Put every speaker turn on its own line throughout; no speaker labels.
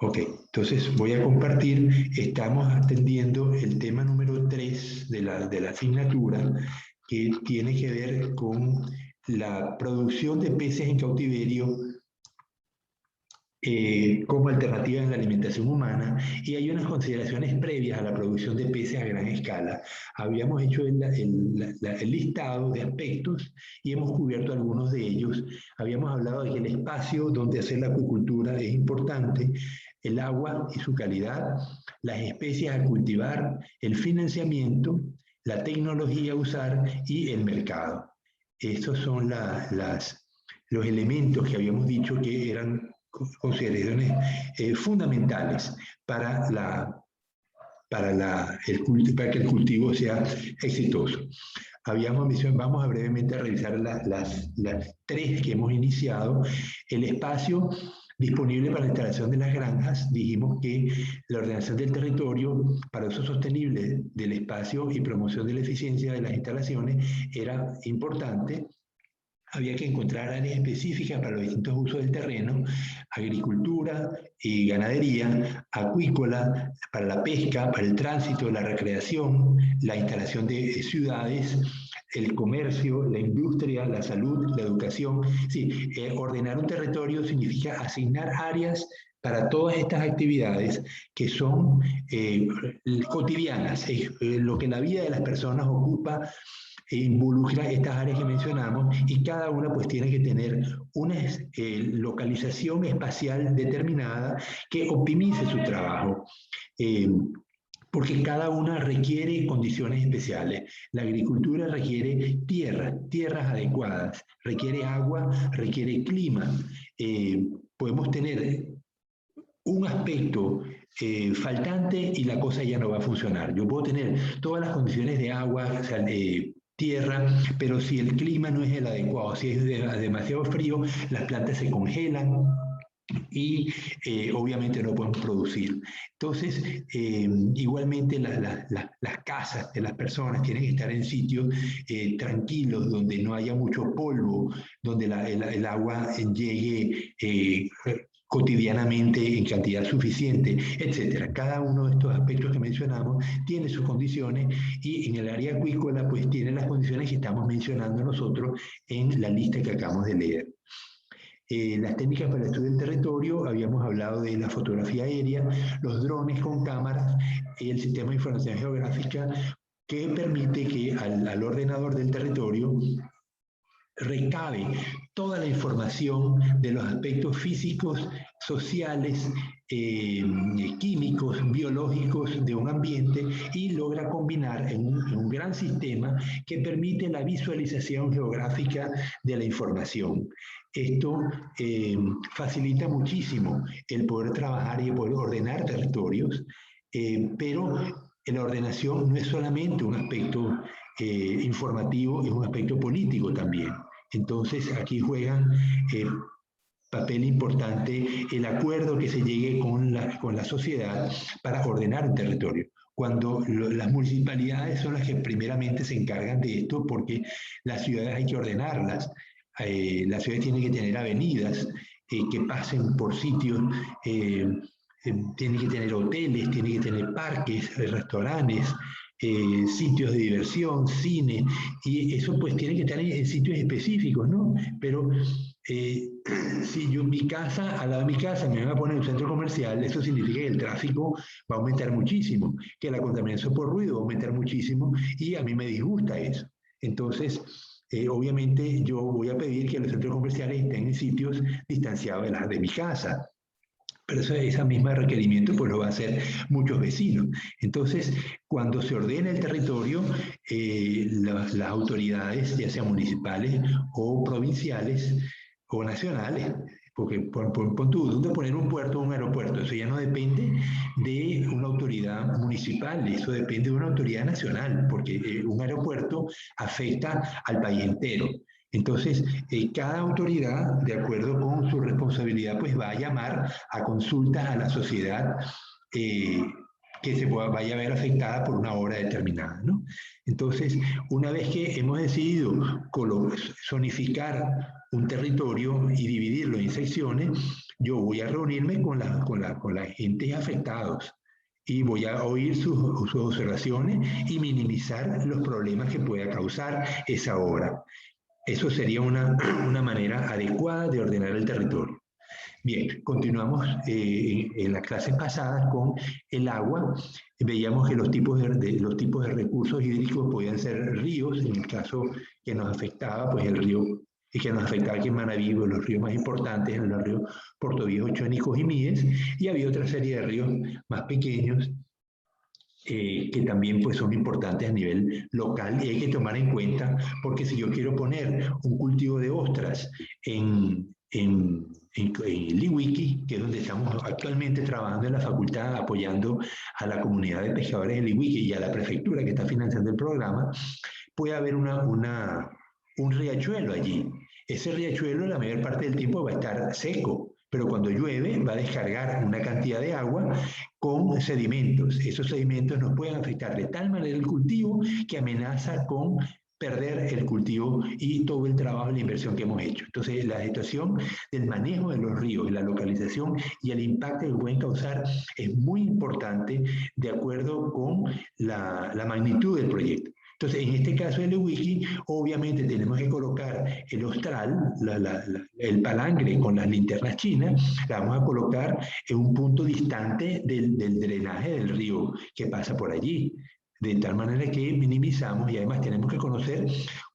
Ok, entonces voy a compartir, estamos atendiendo el tema número 3 de la asignatura, que tiene que ver con la producción de peces en cautiverio como alternativa en la alimentación humana, y hay unas consideraciones previas a la producción de peces a gran escala. Habíamos hecho el listado de aspectos y hemos cubierto algunos de ellos. Habíamos hablado de que el espacio donde hacer la acuicultura es importante, el agua y su calidad, las especies a cultivar, el financiamiento, la tecnología a usar y el mercado. Estos son los elementos que habíamos dicho que eran consideraciones fundamentales para, para que el cultivo sea exitoso. Vamos a brevemente a revisar las 3 que hemos iniciado. El espacio disponible para la instalación de las granjas. Dijimos que la ordenación del territorio para uso sostenible del espacio y promoción de la eficiencia de las instalaciones era importante. Había que encontrar áreas específicas para los distintos usos del terreno: agricultura y ganadería, acuícola, para la pesca, para el tránsito, la recreación, la instalación de ciudades, el comercio, la industria, la salud, la educación. Sí, ordenar un territorio significa asignar áreas para todas estas actividades que son cotidianas, lo que la vida de las personas ocupa e involucra estas áreas que mencionamos, y cada una pues tiene que tener una localización espacial determinada que optimice su trabajo. Porque cada una requiere condiciones especiales. La agricultura requiere tierras adecuadas, requiere agua, requiere clima. Podemos tener un aspecto faltante y la cosa ya no va a funcionar. Yo puedo tener todas las condiciones de agua, o sea, tierra, pero si el clima no es el adecuado, si es demasiado frío, las plantas se congelan y obviamente no pueden producir. Entonces, igualmente las casas de las personas tienen que estar en sitios tranquilos, donde no haya mucho polvo, donde el agua llegue cotidianamente en cantidad suficiente, etcétera. Cada uno de estos aspectos que mencionamos tiene sus condiciones, y en el área acuícola pues tiene las condiciones que estamos mencionando nosotros en la lista que acabamos de leer. Las técnicas para el estudio del territorio, habíamos hablado de la fotografía aérea, los drones con cámaras, el sistema de información geográfica, que permite que al ordenador del territorio recabe toda la información de los aspectos físicos, sociales, químicos, biológicos de un ambiente, y logra combinar en un gran sistema que permite la visualización geográfica de la información. Esto facilita muchísimo el poder trabajar y el poder ordenar territorios, pero la ordenación no es solamente un aspecto informativo, es un aspecto político también. Entonces aquí juegan papel importante el acuerdo que se llegue con la sociedad para ordenar un territorio. Cuando las municipalidades son las que primeramente se encargan de esto, porque las ciudades hay que ordenarlas. Las ciudades tienen que tener avenidas que pasen por sitios, tienen que tener hoteles, tienen que tener parques, restaurantes, sitios de diversión, cine, y eso pues tiene que estar en sitios específicos, ¿no? Pero si yo mi casa, al lado de mi casa me van a poner un centro comercial, eso significa que el tráfico va a aumentar muchísimo, que la contaminación por ruido va a aumentar muchísimo, y a mí me disgusta eso. Entonces, obviamente yo voy a pedir que los centros comerciales estén en sitios distanciados de mi casa. Pero ese mismo requerimiento pues lo va a hacer muchos vecinos. Entonces, cuando se ordena el territorio, las autoridades, ya sean municipales o provinciales o nacionales, porque pon tú, ¿dónde poner un puerto o un aeropuerto? Eso ya no depende de una autoridad municipal, eso depende de una autoridad nacional, porque un aeropuerto afecta al país entero. Entonces, cada autoridad, de acuerdo con su responsabilidad, pues va a llamar a consultas a la sociedad que se vaya a ver afectada por una obra determinada, ¿no? Entonces, una vez que hemos decidido zonificar un territorio y dividirlo en secciones, yo voy a reunirme con la gente afectados y voy a oír sus observaciones y minimizar los problemas que pueda causar esa obra. Eso sería una manera adecuada de ordenar el territorio. Bien, continuamos en las clases pasadas con el agua. Veíamos que los tipos de recursos hídricos podían ser ríos, en el caso que nos afectaba, pues el río que nos afectaba aquí en Manaví, los ríos más importantes eran los ríos Portoviejo, Chuánicos y Míes, y había otra serie de ríos más pequeños que también pues, son importantes a nivel local y hay que tomar en cuenta, porque si yo quiero poner un cultivo de ostras en Liwiki, que es donde estamos actualmente trabajando en la facultad, apoyando a la comunidad de pescadores de Liwiki y a la prefectura que está financiando el programa, puede haber un riachuelo allí. Ese riachuelo la mayor parte del tiempo va a estar seco, pero cuando llueve va a descargar una cantidad de agua con sedimentos. Esos sedimentos nos pueden afectar de tal manera el cultivo que amenaza con perder el cultivo y todo el trabajo y la inversión que hemos hecho. Entonces, la situación del manejo de los ríos, la localización y el impacto que pueden causar es muy importante de acuerdo con la magnitud del proyecto. Entonces, en este caso del Wiki, obviamente tenemos que colocar el ostral, el palangre con las linternas chinas, la vamos a colocar en un punto distante del drenaje del río que pasa por allí, de tal manera que minimizamos y además tenemos que conocer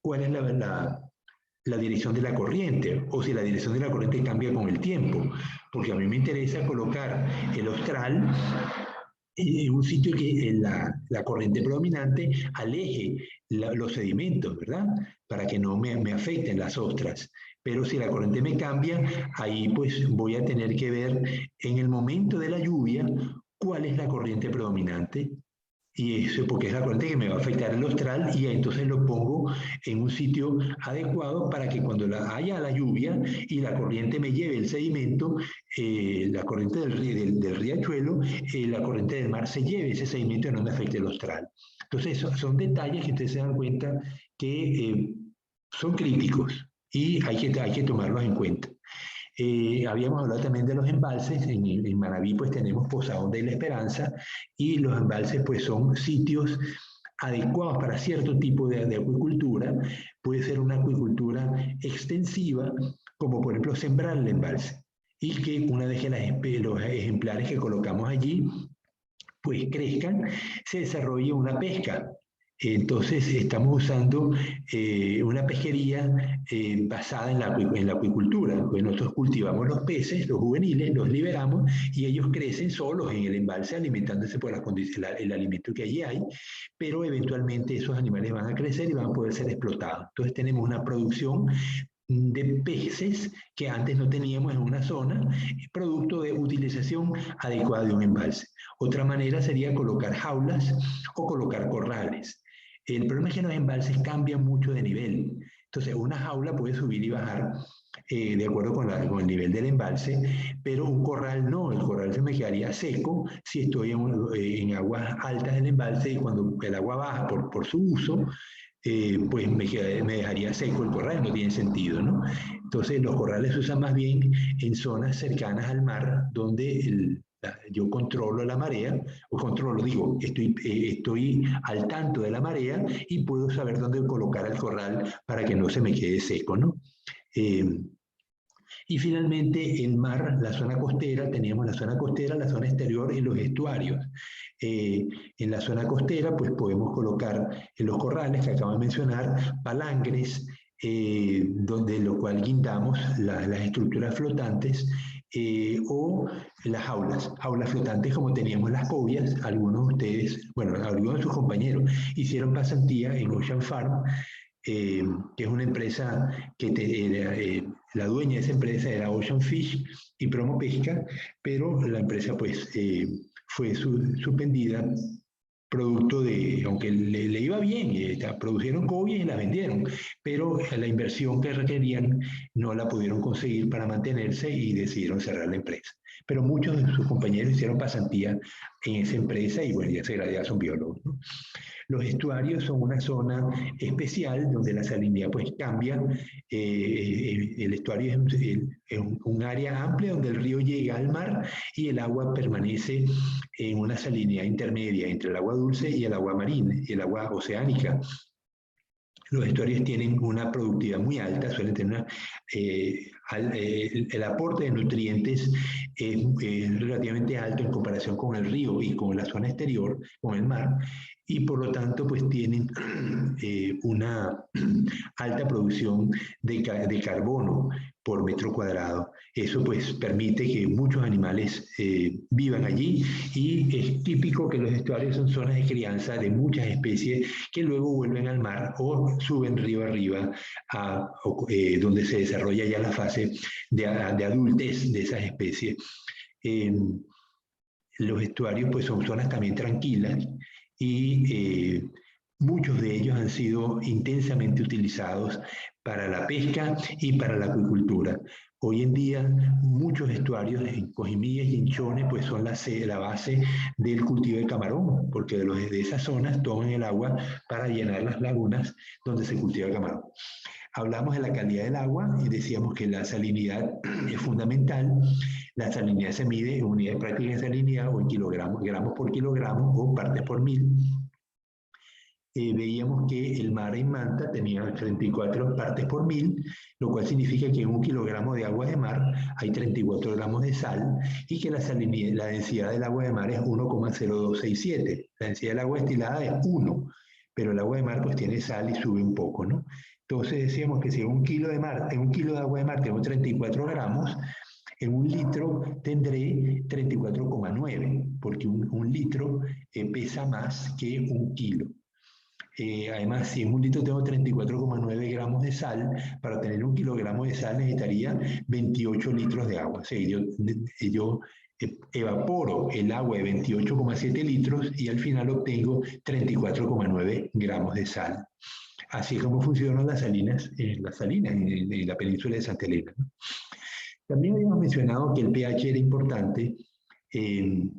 cuál es la dirección de la corriente o si la dirección de la corriente cambia con el tiempo, porque a mí me interesa colocar el ostral en un sitio que la corriente predominante aleje los sedimentos, ¿verdad? Para que no me afecten las ostras. Pero si la corriente me cambia, ahí pues voy a tener que ver en el momento de la lluvia cuál es la corriente predominante. Y eso porque es la corriente que me va a afectar el ostral y entonces lo pongo en un sitio adecuado para que cuando haya la lluvia y la corriente me lleve el sedimento, la corriente del riachuelo, la corriente del mar se lleve ese sedimento y no me afecte el ostral. Entonces son detalles que ustedes se dan cuenta que son críticos y hay que tomarlos en cuenta. Habíamos hablado también de los embalses. En Manaví pues tenemos Posadas de la Esperanza y los embalses pues son sitios adecuados para cierto tipo de acuicultura. Puede ser una acuicultura extensiva, como por ejemplo sembrar el embalse y que una vez que los ejemplares que colocamos allí pues crezcan, se desarrolle una pesca. Entonces estamos usando una pesquería basada en la acuicultura. Pues nosotros cultivamos los peces, los juveniles, los liberamos y ellos crecen solos en el embalse alimentándose por el alimento que allí hay, pero eventualmente esos animales van a crecer y van a poder ser explotados. Entonces tenemos una producción de peces que antes no teníamos en una zona, producto de utilización adecuada de un embalse. Otra manera sería colocar jaulas o colocar corrales. El problema es que los embalses cambian mucho de nivel. Entonces, una jaula puede subir y bajar de acuerdo con el nivel del embalse, pero un corral no. El corral se me quedaría seco si estoy en aguas altas del embalse y cuando el agua baja por su uso, pues me dejaría seco el corral, no tiene sentido, ¿no? Entonces los corrales se usan más bien en zonas cercanas al mar, donde yo controlo la marea, o controlo, digo, estoy al tanto de la marea y puedo saber dónde colocar el corral para que no se me quede seco, ¿no? Y finalmente el mar, la zona costera, teníamos la zona costera, la zona exterior y los estuarios. En la zona costera pues podemos colocar en los corrales que acabo de mencionar, palangres, donde lo cual guindamos las estructuras flotantes o las jaulas flotantes como teníamos las cobias. Algunos de ustedes, bueno, algunos de sus compañeros hicieron pasantía en Ocean Farm, que es una empresa que la dueña de esa empresa era Ocean Fish y Promo Pesca, pero la empresa pues fue suspendida producto de, aunque le iba bien, produjeron cobias y las vendieron, pero la inversión que requerían no la pudieron conseguir para mantenerse y decidieron cerrar la empresa. Pero muchos de sus compañeros hicieron pasantía en esa empresa y bueno, ya son biólogos, ¿no? Los estuarios son una zona especial donde la salinidad pues cambia. El estuario es un área amplia donde el río llega al mar y el agua permanece en una salinidad intermedia entre el agua dulce y el agua marina, y el agua oceánica. Los estuarios tienen una productividad muy alta, suelen tener el aporte de nutrientes es relativamente alto en comparación con el río y con la zona exterior, con el mar, y por lo tanto pues tienen una alta producción de carbono por metro cuadrado. Eso pues permite que muchos animales vivan allí, y es típico que los estuarios son zonas de crianza de muchas especies que luego vuelven al mar o suben río arriba donde se desarrolla ya la fase de adultez de esas especies. Los estuarios pues son zonas también tranquilas y muchos de ellos han sido intensamente utilizados para la pesca y para la acuicultura. Hoy en día muchos estuarios en Cojimillas y en Chones pues son la base del cultivo de camarón, porque de esas zonas toman el agua para llenar las lagunas donde se cultiva camarón. Hablamos de la calidad del agua y decíamos que la salinidad es fundamental. La salinidad se mide en unidades prácticas de salinidad o en kilogramos, gramos por kilogramo o partes por mil. Veíamos que el mar en Manta tenía 34 partes por mil, lo cual significa que en 1 kilogramo de agua de mar hay 34 gramos de sal, y que la densidad del agua de mar es 1,0267. La densidad del agua destilada es 1, pero el agua de mar pues tiene sal y sube un poco, ¿no? Entonces decíamos que si en un kilo de agua de mar tengo 34 gramos, en 1 litro tendré 34,9, porque un litro pesa más que 1 kilo. Además, si en 1 litro tengo 34,9 gramos de sal, para tener 1 kilogramo de sal necesitaría 28 litros de agua. O sea, yo evaporo el agua de 28,7 litros y al final obtengo 34,9 gramos de sal. Así es como funcionan las salinas en la península de Santa Elena, ¿no? También habíamos mencionado que el pH era importante. El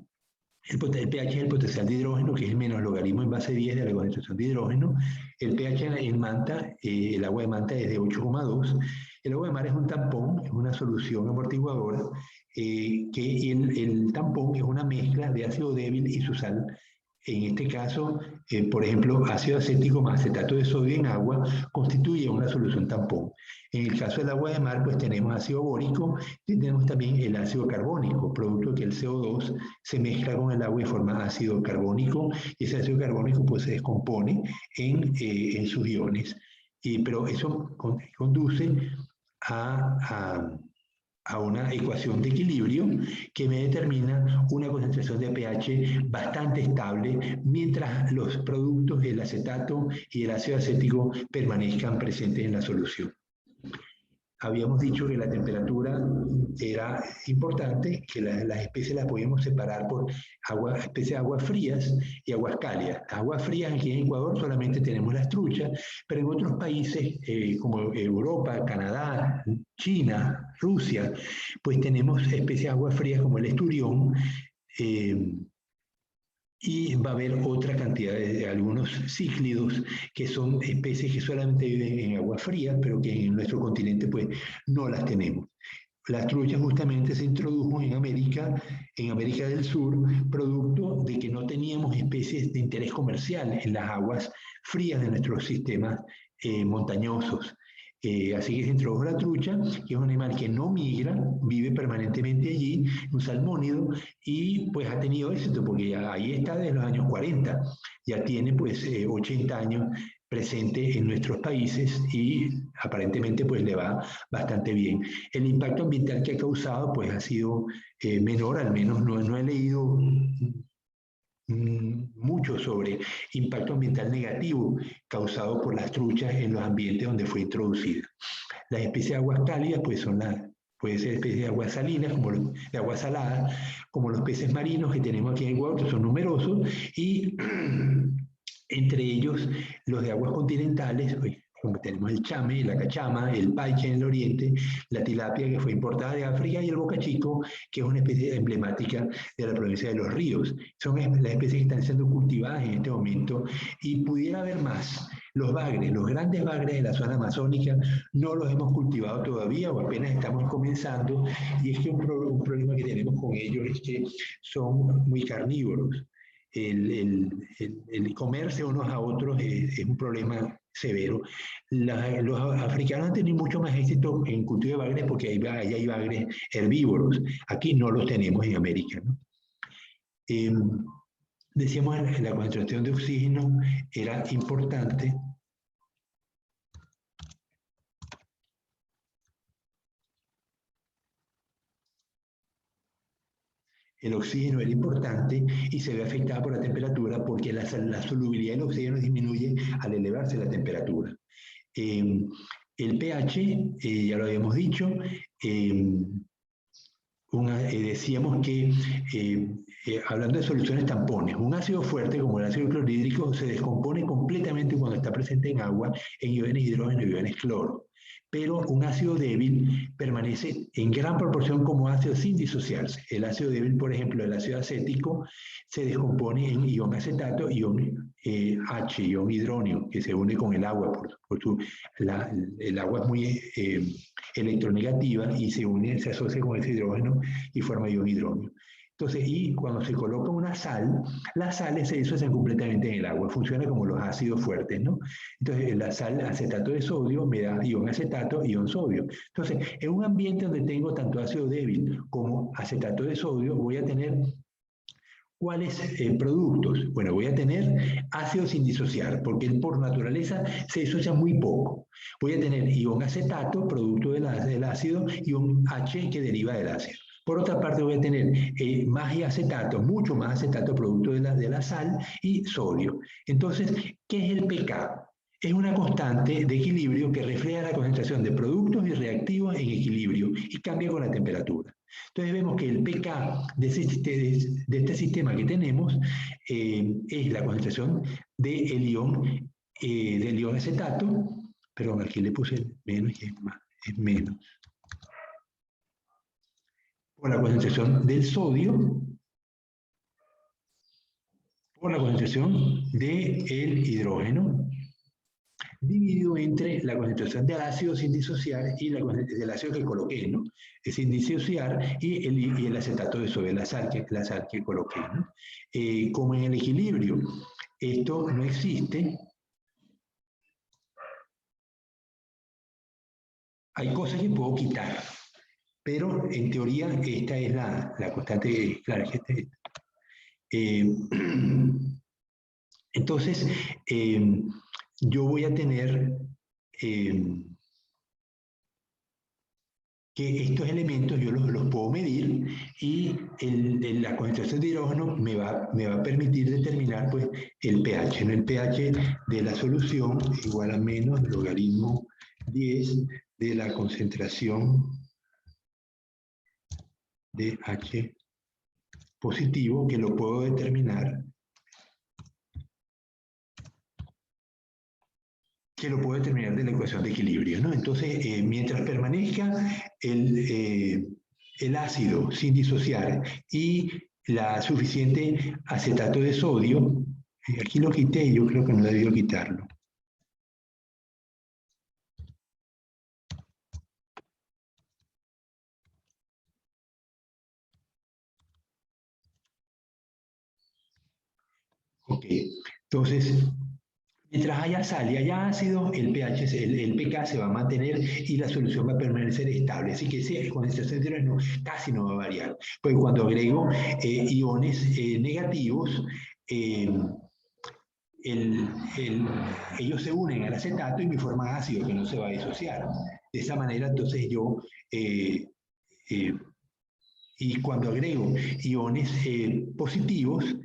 pH es el potencial de hidrógeno, que es el menos logaritmo en base 10 de la concentración de hidrógeno. El pH en Manta, el agua de Manta es de 8,2. El agua de mar es un tampón, es una solución amortiguadora, que el tampón es una mezcla de ácido débil y su sal. En este caso, por ejemplo, ácido acético más acetato de sodio en agua constituye una solución tampón. En el caso del agua de mar, pues tenemos ácido bórico y tenemos también el ácido carbónico, producto que el CO2 se mezcla con el agua y forma ácido carbónico, y ese ácido carbónico pues se descompone en sus iones. Pero eso conduce a una ecuación de equilibrio que me determina una concentración de pH bastante estable mientras los productos del acetato y el ácido acético permanezcan presentes en la solución. Habíamos dicho que la temperatura era importante, que las especies las podíamos separar por especies de aguas frías y aguas cálidas. Aguas frías, aquí en Ecuador solamente tenemos las truchas, pero en otros países como Europa, Canadá, China, Rusia, pues tenemos especies de aguas frías como el esturión, y va a haber otra cantidad de algunos cíclidos que son especies que solamente viven en agua fría, pero que en nuestro continente pues no las tenemos. La trucha justamente se introdujo en América del Sur, producto de que no teníamos especies de interés comercial en las aguas frías de nuestros sistemas montañosos. Así que se introdujo la trucha, que es un animal que no migra, vive permanentemente allí, un salmónido, y pues ha tenido éxito, porque ya ahí está desde los años 40, ya tiene pues 80 años presente en nuestros países y aparentemente pues le va bastante bien. El impacto ambiental que ha causado pues ha sido menor, al menos no he leído mucho sobre impacto ambiental negativo causado por las truchas en los ambientes donde fue introducida. Las especies de aguas cálidas pues puede ser especies de aguas salinas, de agua salada, como los peces marinos que tenemos aquí en Ecuador, que son numerosos, y entre ellos los de aguas continentales, como tenemos el chame, la cachama, el paiche en el oriente, la tilapia que fue importada de África y el bocachico, que es una especie emblemática de la provincia de Los Ríos. Son las especies que están siendo cultivadas en este momento y pudiera haber más. Los bagres, los grandes bagres de la zona amazónica, no los hemos cultivado todavía o apenas estamos comenzando, y es que un problema que tenemos con ellos es que son muy carnívoros. El comerse unos a otros es un problema severo. Los africanos han tenido mucho más éxito en cultivo de bagres porque allá hay bagres herbívoros. Aquí no los tenemos en América, ¿no? Decíamos que la concentración de oxígeno era importante. El oxígeno era importante y se ve afectada por la temperatura porque la solubilidad del oxígeno disminuye al elevarse la temperatura. El pH, ya lo habíamos dicho, decíamos que, hablando de soluciones tampones, un ácido fuerte como el ácido clorhídrico se descompone completamente cuando está presente en agua en iones hidrógeno y iones cloro. Pero un ácido débil permanece en gran proporción como ácido sin disociarse. El ácido débil, por ejemplo, el ácido acético, se descompone en ion acetato, ion H, ion hidróneo, que se une con el agua. El agua es muy electronegativa y se asocia con ese hidrógeno y forma ion hidróneo. Entonces, y cuando se coloca una sal, las sales se disocian completamente en el agua, funciona como los ácidos fuertes, ¿no? Entonces, la sal acetato de sodio me da ion acetato, ion sodio. Entonces, en un ambiente donde tengo tanto ácido débil como acetato de sodio, voy a tener ¿cuáles productos? Bueno, voy a tener ácido sin disociar, porque él por naturaleza se disocia muy poco. Voy a tener ion acetato, producto del ácido, ion H que deriva del ácido. Por otra parte, voy a tener más acetato, mucho más acetato, producto de la sal, y sodio. Entonces, ¿qué es el pK? Es una constante de equilibrio que refleja la concentración de productos y reactivos en equilibrio y cambia con la temperatura. Entonces vemos que el pK de este sistema que tenemos es la concentración del ion acetato, pero aquí le puse menos y es menos, por la concentración del sodio, por la concentración del hidrógeno, dividido entre la concentración del ácido sin disociar y del ácido que coloqué, ¿no? Es sin disociar y el acetato de sodio, la sal que coloqué, ¿no? Como en el equilibrio esto no existe, hay cosas que puedo quitar, pero en teoría esta es la constante, claro, entonces, yo voy a tener que estos elementos yo los puedo medir y la concentración de hidrógeno me va a permitir determinar pues, el pH. ¿No? El pH de la solución igual a menos logaritmo 10 de la concentración de H positivo, que lo puedo determinar, de la ecuación de equilibrio, ¿no? Entonces, mientras permanezca el ácido sin disociar y la suficiente acetato de sodio, aquí lo quité, yo creo que no debió quitarlo. Ok, entonces, mientras haya sal y haya ácido, el pK se va a mantener y la solución va a permanecer estable. Así que esa concentración de hidrógeno casi no va a variar. Pues cuando agrego iones negativos, ellos se unen al acetato y me forman ácido que no se va a disociar. De esa manera, entonces yo, y cuando agrego iones positivos,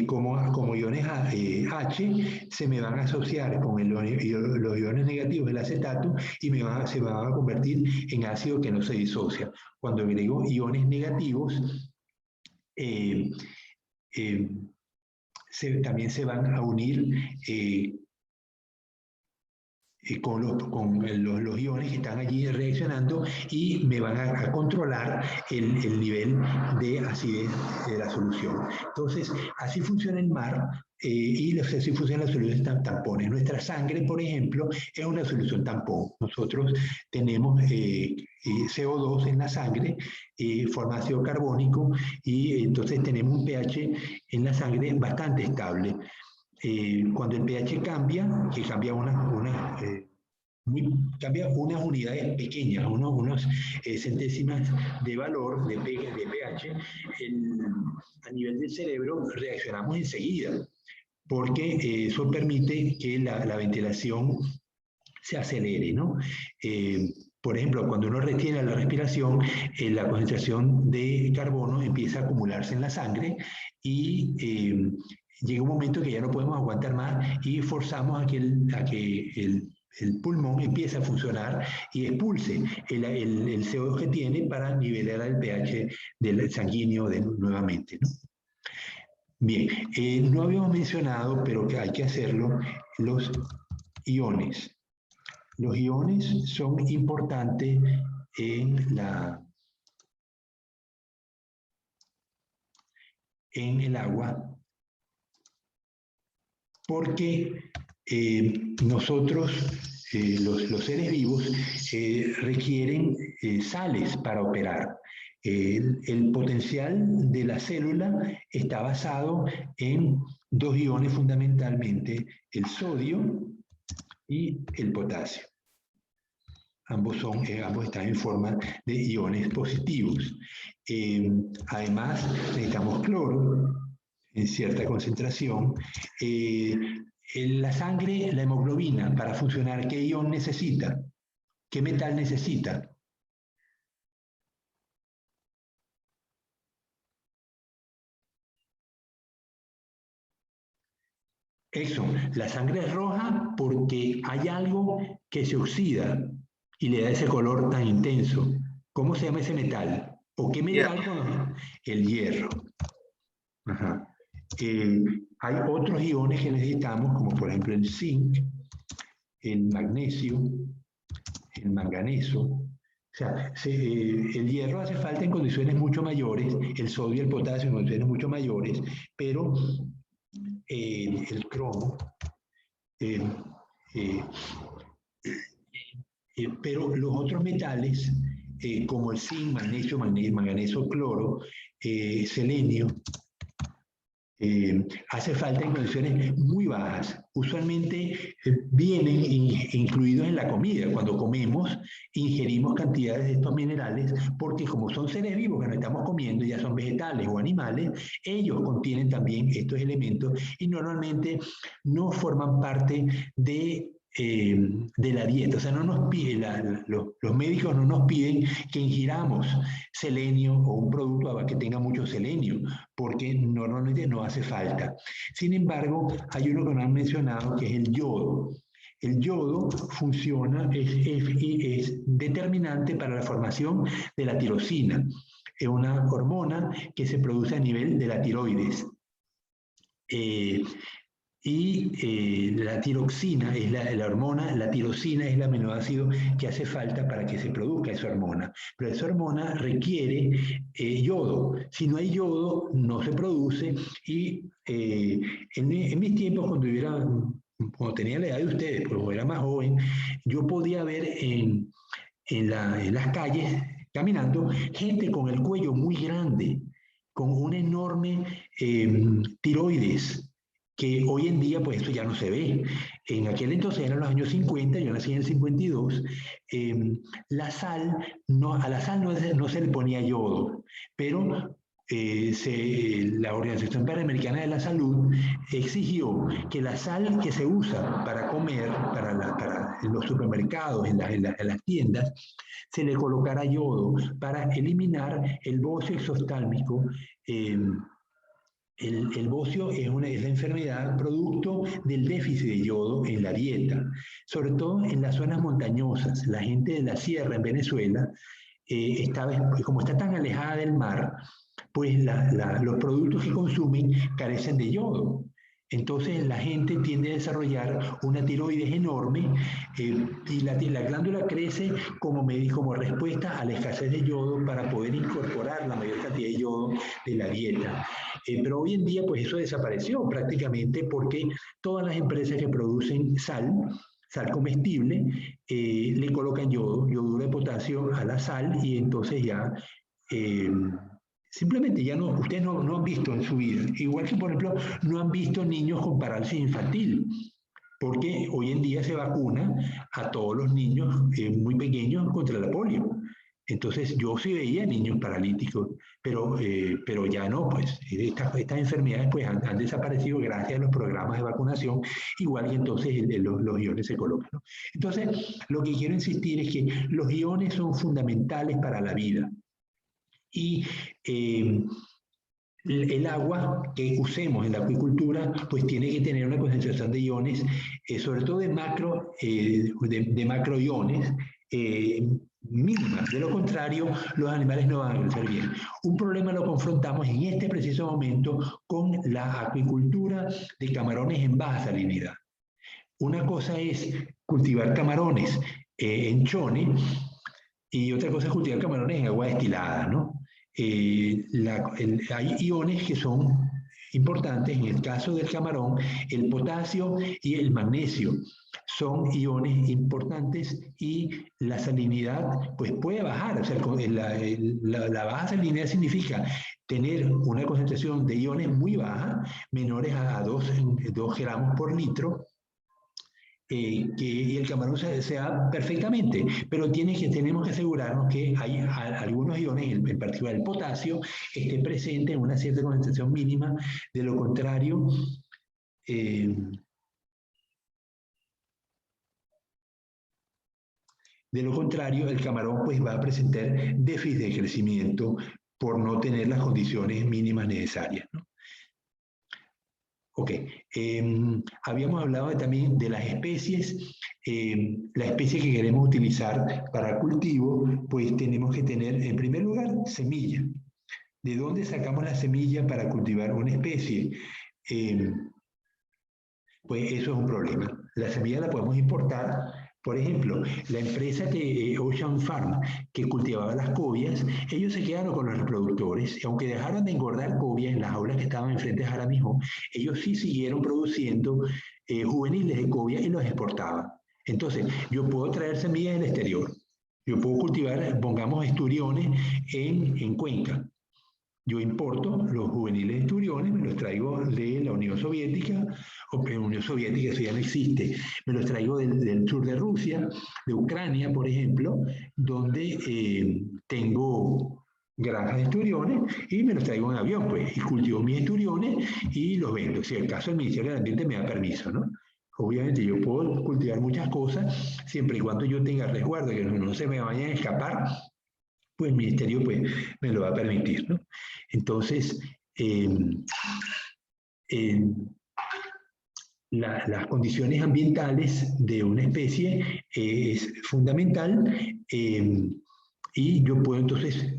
como iones H, se me van a asociar con los iones negativos del acetato y se van a convertir en ácido que no se disocia. Cuando agrego iones negativos, también se van a unir los iones que están allí reaccionando y me van a controlar el nivel de acidez de la solución. Entonces, así funciona el mar y así funcionan las soluciones tampones. Nuestra sangre, por ejemplo, es una solución tampón. Nosotros tenemos CO2 en la sangre, forma ácido carbónico y entonces tenemos un pH en la sangre bastante estable. Cuando el pH cambia, que cambia cambia unas unidades pequeñas, unos centésimas de valor de pH, a nivel del cerebro reaccionamos enseguida, porque eso permite que la ventilación se acelere, ¿no? Por ejemplo, cuando uno retiene la respiración, la concentración de carbono empieza a acumularse en la sangre y llega un momento que ya no podemos aguantar más y forzamos a que el pulmón empiece a funcionar y expulse el CO2 que tiene para nivelar el pH del sanguíneo nuevamente, ¿no? Bien, no habíamos mencionado, pero que hay que hacerlo, los iones. Los iones son importantes en el agua porque nosotros, los seres vivos, requieren sales para operar. El potencial de la célula está basado en dos iones fundamentalmente, el sodio y el potasio. Ambos están en forma de iones positivos. Además, necesitamos cloro en cierta concentración. En la sangre, la hemoglobina, para funcionar, ¿qué ion necesita? ¿Qué metal necesita? Eso, la sangre es roja porque hay algo que se oxida y le da ese color tan intenso. ¿Cómo se llama ese metal? ¿O qué metal? El hierro. Ajá. Hay otros iones que necesitamos, como por ejemplo el zinc, el magnesio, el manganeso. O sea, el hierro hace falta en condiciones mucho mayores, el sodio y el potasio en condiciones mucho mayores, pero el cromo, pero los otros metales, como el zinc, magnesio, manganeso, cloro, selenio, hace falta en condiciones muy bajas. Usualmente vienen incluidos en la comida. Cuando comemos, ingerimos cantidades de estos minerales porque como son seres vivos que nos estamos comiendo, ya son vegetales o animales, ellos contienen también estos elementos y normalmente no forman parte de la dieta. O sea, no nos pide, los médicos no nos piden que ingiramos selenio o un producto que tenga mucho selenio, porque normalmente no hace falta. Sin embargo, hay uno que no han mencionado, que es el yodo. El yodo funciona, es determinante para la formación de la tirosina. Es una hormona que se produce a nivel de la tiroides. La tiroxina es la hormona, la tirosina es el aminoácido que hace falta para que se produzca esa hormona. Pero esa hormona requiere yodo. Si no hay yodo, no se produce. Y en mis tiempos, cuando tenía la edad de ustedes, porque era más joven, yo podía ver en las calles, caminando, gente con el cuello muy grande, con una enorme tiroides, que hoy en día pues eso ya no se ve. En aquel entonces eran los años 50, yo nací en el 52, la sal, a la sal no se le ponía yodo, pero la Organización Panamericana de la Salud exigió que la sal que se usa para comer, en los supermercados, en las tiendas, se le colocara yodo para eliminar el bocio exoftálmico. El bocio es la enfermedad producto del déficit de yodo en la dieta, sobre todo en las zonas montañosas. La gente de la sierra en Venezuela, como está tan alejada del mar, pues los productos que consumen carecen de yodo. Entonces la gente tiende a desarrollar una tiroides enorme y la glándula crece como respuesta a la escasez de yodo para poder incorporar la mayor cantidad de yodo de la dieta. Pero hoy en día pues eso desapareció prácticamente porque todas las empresas que producen sal comestible, le colocan yoduro de potasio a la sal y entonces ya simplemente ya no, ustedes no han visto en su vida, igual que por ejemplo no han visto niños con parálisis infantil, porque hoy en día se vacuna a todos los niños muy pequeños contra la polio. Entonces yo sí veía niños paralíticos, pero ya no, pues estas enfermedades pues han desaparecido gracias a los programas de vacunación, igual que entonces los iones se colocan, ¿no? Entonces lo que quiero insistir es que los iones son fundamentales para la vida. Y el agua que usemos en la acuicultura pues tiene que tener una concentración de iones, sobre todo de macroiones mínima. De lo contrario, los animales no van a crecer bien. Un problema lo confrontamos en este preciso momento con la acuicultura de camarones en baja salinidad. Una cosa es cultivar camarones en chone y otra cosa es cultivar camarones en agua destilada, ¿no? Hay iones que son importantes. En el caso del camarón, el potasio y el magnesio son iones importantes y la salinidad pues puede bajar. O sea, la baja salinidad significa tener una concentración de iones muy baja, menores a 2 gramos por litro, y el camarón se da perfectamente, pero tenemos que asegurarnos que hay algunos iones, en particular el potasio, esté presente en una cierta concentración mínima. De lo contrario, el camarón pues va a presentar déficit de crecimiento por no tener las condiciones mínimas necesarias, ¿no? Ok, habíamos hablado también de las especies. La especie que queremos utilizar para cultivo, pues tenemos que tener, en primer lugar, semilla. ¿De dónde sacamos la semilla para cultivar una especie? Pues eso es un problema. La semilla la podemos importar. Por ejemplo, la empresa Ocean Farm, que cultivaba las cobias, ellos se quedaron con los reproductores y aunque dejaron de engordar cobias en las aulas que estaban enfrente de Jaramillo, ellos sí siguieron produciendo juveniles de cobia y los exportaban. Entonces, yo puedo traer semillas del exterior. Yo puedo cultivar, pongamos, esturiones en Cuenca. Yo importo los juveniles esturiones, me los traigo de la Unión Soviética, o en la Unión Soviética eso ya no existe, me los traigo del sur de Rusia, de Ucrania, por ejemplo, donde tengo granjas de esturiones y me los traigo en avión, pues, y cultivo mis esturiones y los vendo. Si el caso del Ministerio del Ambiente me da permiso, ¿no? Obviamente yo puedo cultivar muchas cosas siempre y cuando yo tenga resguardo, que no se me vayan a escapar, pues el ministerio pues, me lo va a permitir, ¿no? Entonces, las condiciones ambientales de una especie es fundamental, y yo puedo entonces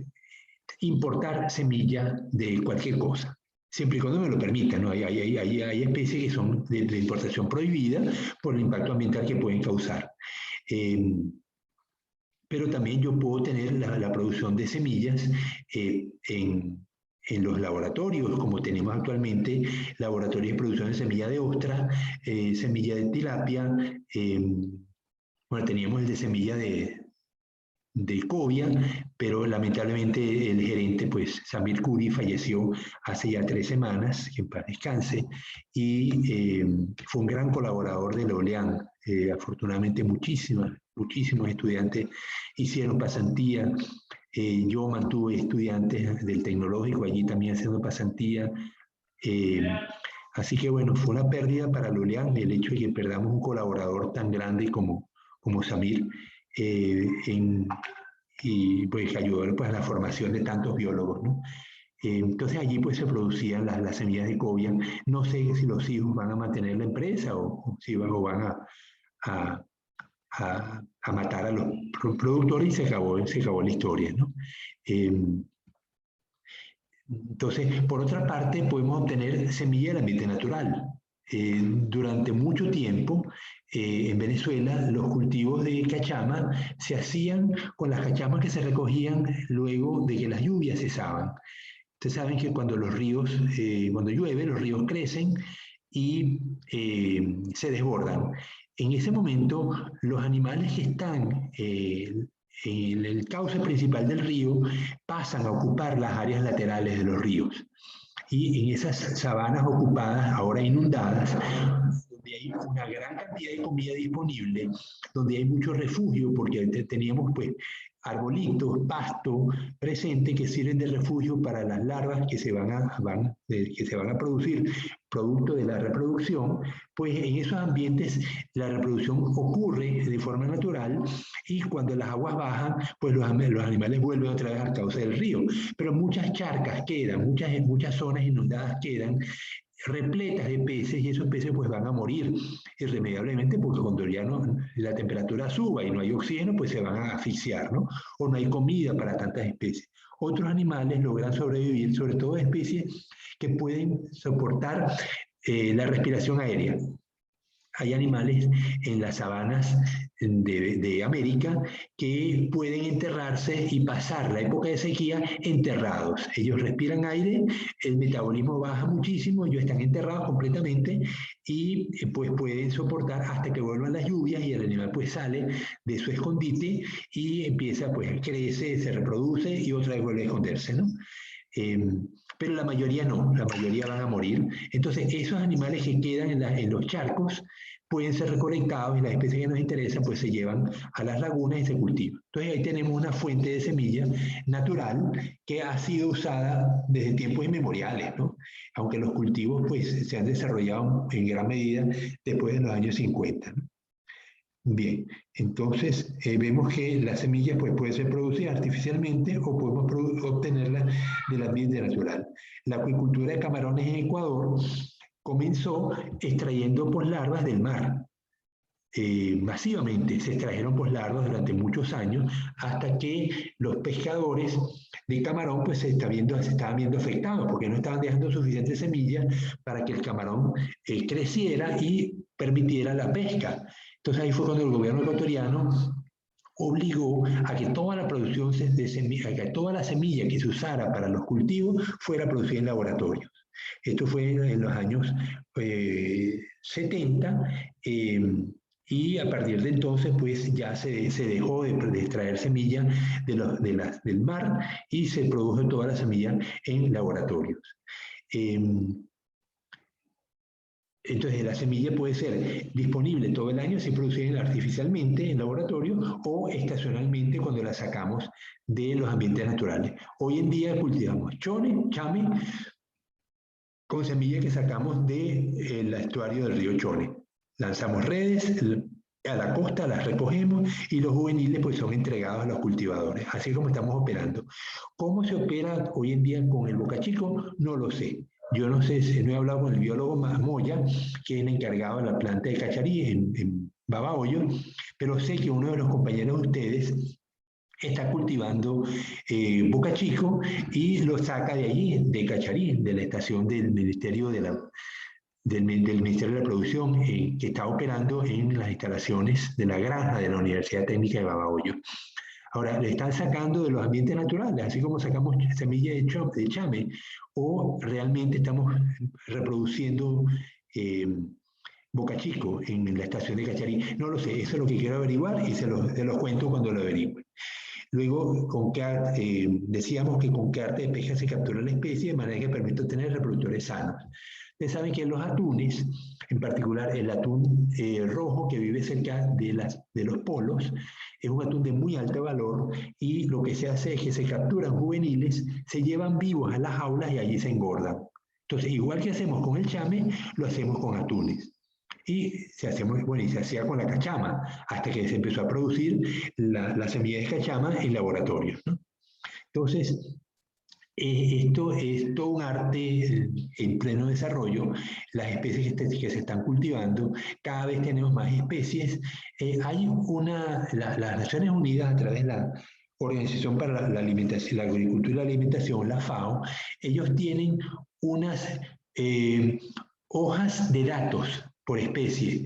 importar semilla de cualquier cosa, siempre y cuando me lo permitan, ¿no? Hay especies que son de importación prohibida por el impacto ambiental que pueden causar. Pero también yo puedo tener la producción de semillas en los laboratorios, como tenemos actualmente laboratorios de producción de semilla de ostra, semilla de tilapia, bueno, teníamos el de semilla de cobia, pero lamentablemente el gerente, pues Samir Kuri, falleció hace ya 3 semanas, que en paz descanse, y fue un gran colaborador del OLEAN. Afortunadamente muchísimos estudiantes hicieron pasantía. Yo mantuve estudiantes del tecnológico allí también haciendo pasantía. Así que bueno, fue una pérdida para el OLEAN el hecho de que perdamos un colaborador tan grande como Samir, y pues ayudó pues, a la formación de tantos biólogos, ¿no? Entonces allí pues se producían las semillas de cobia. No sé si los hijos van a mantener la empresa o si van a matar a los productores y se acabó la historia, ¿no? Entonces, por otra parte, podemos obtener semilla del ambiente natural. durante mucho tiempo en Venezuela los cultivos de cachama se hacían con las cachamas que se recogían luego de que las lluvias cesaban. Ustedes saben que cuando los ríos, cuando llueve, los ríos crecen y se desbordan. En ese momento, los animales que están en el cauce principal del río pasan a ocupar las áreas laterales de los ríos. Y en esas sabanas ocupadas, ahora inundadas, donde hay una gran cantidad de comida disponible, donde hay mucho refugio, porque teníamos pues arbolitos, pasto presente que sirven de refugio para las larvas que se van a producir producto de la reproducción, pues en esos ambientes la reproducción ocurre de forma natural y cuando las aguas bajan, pues los animales vuelven otra vez al cauce del río. Pero muchas charcas quedan, muchas zonas inundadas quedan repletas de peces y esos peces pues van a morir irremediablemente porque cuando ya no, la temperatura suba y no hay oxígeno pues se van a asfixiar, ¿no? O no hay comida para tantas especies. Otros animales logran sobrevivir, sobre todo especies que pueden soportar la respiración aérea. Hay animales en las sabanas de América que pueden enterrarse y pasar la época de sequía enterrados. Ellos respiran aire, el metabolismo baja muchísimo, ellos están enterrados completamente y pues pueden soportar hasta que vuelvan las lluvias y el animal pues sale de su escondite y empieza pues crece, se reproduce y otra vez vuelve a esconderse, ¿no? Pero la mayoría no, la mayoría van a morir. Entonces, esos animales que quedan en los charcos pueden ser recolectados y las especies que nos interesan pues se llevan a las lagunas y se cultivan. Entonces ahí tenemos una fuente de semilla natural que ha sido usada desde tiempos inmemoriales, ¿no? Aunque los cultivos pues se han desarrollado en gran medida después de los años 50, ¿no? Bien, entonces vemos que la semilla pues, puede ser producida artificialmente o podemos obtenerla del ambiente natural. La acuicultura de camarones en Ecuador comenzó extrayendo poslarvas del mar. Masivamente se extrajeron poslarvas durante muchos años hasta que los pescadores de camarón pues se estaban viendo afectados porque no estaban dejando suficientes semillas para que el camarón creciera y permitiera la pesca. Entonces ahí fue cuando el gobierno ecuatoriano obligó a que toda la producción de semilla, a que toda la semilla que se usara para los cultivos fuera producida en laboratorios. Esto fue en los años 70 y a partir de entonces pues ya se dejó de extraer semilla del mar y se produjo toda la semilla en laboratorios. Entonces, la semilla puede ser disponible todo el año si producida artificialmente en laboratorio o estacionalmente cuando la sacamos de los ambientes naturales. Hoy en día cultivamos chame, con semilla que sacamos del estuario del río Chone. Lanzamos redes a la costa, las recogemos y los juveniles pues son entregados a los cultivadores. Así como estamos operando. ¿Cómo se opera hoy en día con el Boca Chico? No lo sé. Yo no sé, no he hablado con el biólogo Moya, que es el encargado de la planta de Cacharí en Babahoyo, pero sé que uno de los compañeros de ustedes está cultivando Boca Chico y lo saca de allí, de Cacharí, de la estación del Ministerio del Ministerio de la Producción, que está operando en las instalaciones de la granja de la Universidad Técnica de Babahoyo. Ahora, le están sacando de los ambientes naturales, así como sacamos semillas de chame, o realmente estamos reproduciendo Boca Chico en la estación de Cacharí. No lo sé, eso es lo que quiero averiguar y se los cuento cuando lo averigüe. Luego, decíamos que con qué arte de pesca se captura la especie de manera que permite obtener reproductores sanos. Ustedes saben que los atunes, en particular el atún rojo que vive cerca de los polos, es un atún de muy alto valor y lo que se hace es que se capturan juveniles, se llevan vivos a las jaulas y allí se engordan. Entonces, igual que hacemos con el chame, lo hacemos con atunes. Y se hacía con la cachama, hasta que se empezó a producir la semilla de cachama en laboratorios, ¿no? Entonces, esto es todo un arte en pleno desarrollo. Las especies que se están cultivando, cada vez tenemos más especies. Hay las Naciones Unidas, a través de la Organización para la Alimentación, la Agricultura y la Alimentación, la FAO, ellos tienen hojas de datos por especie.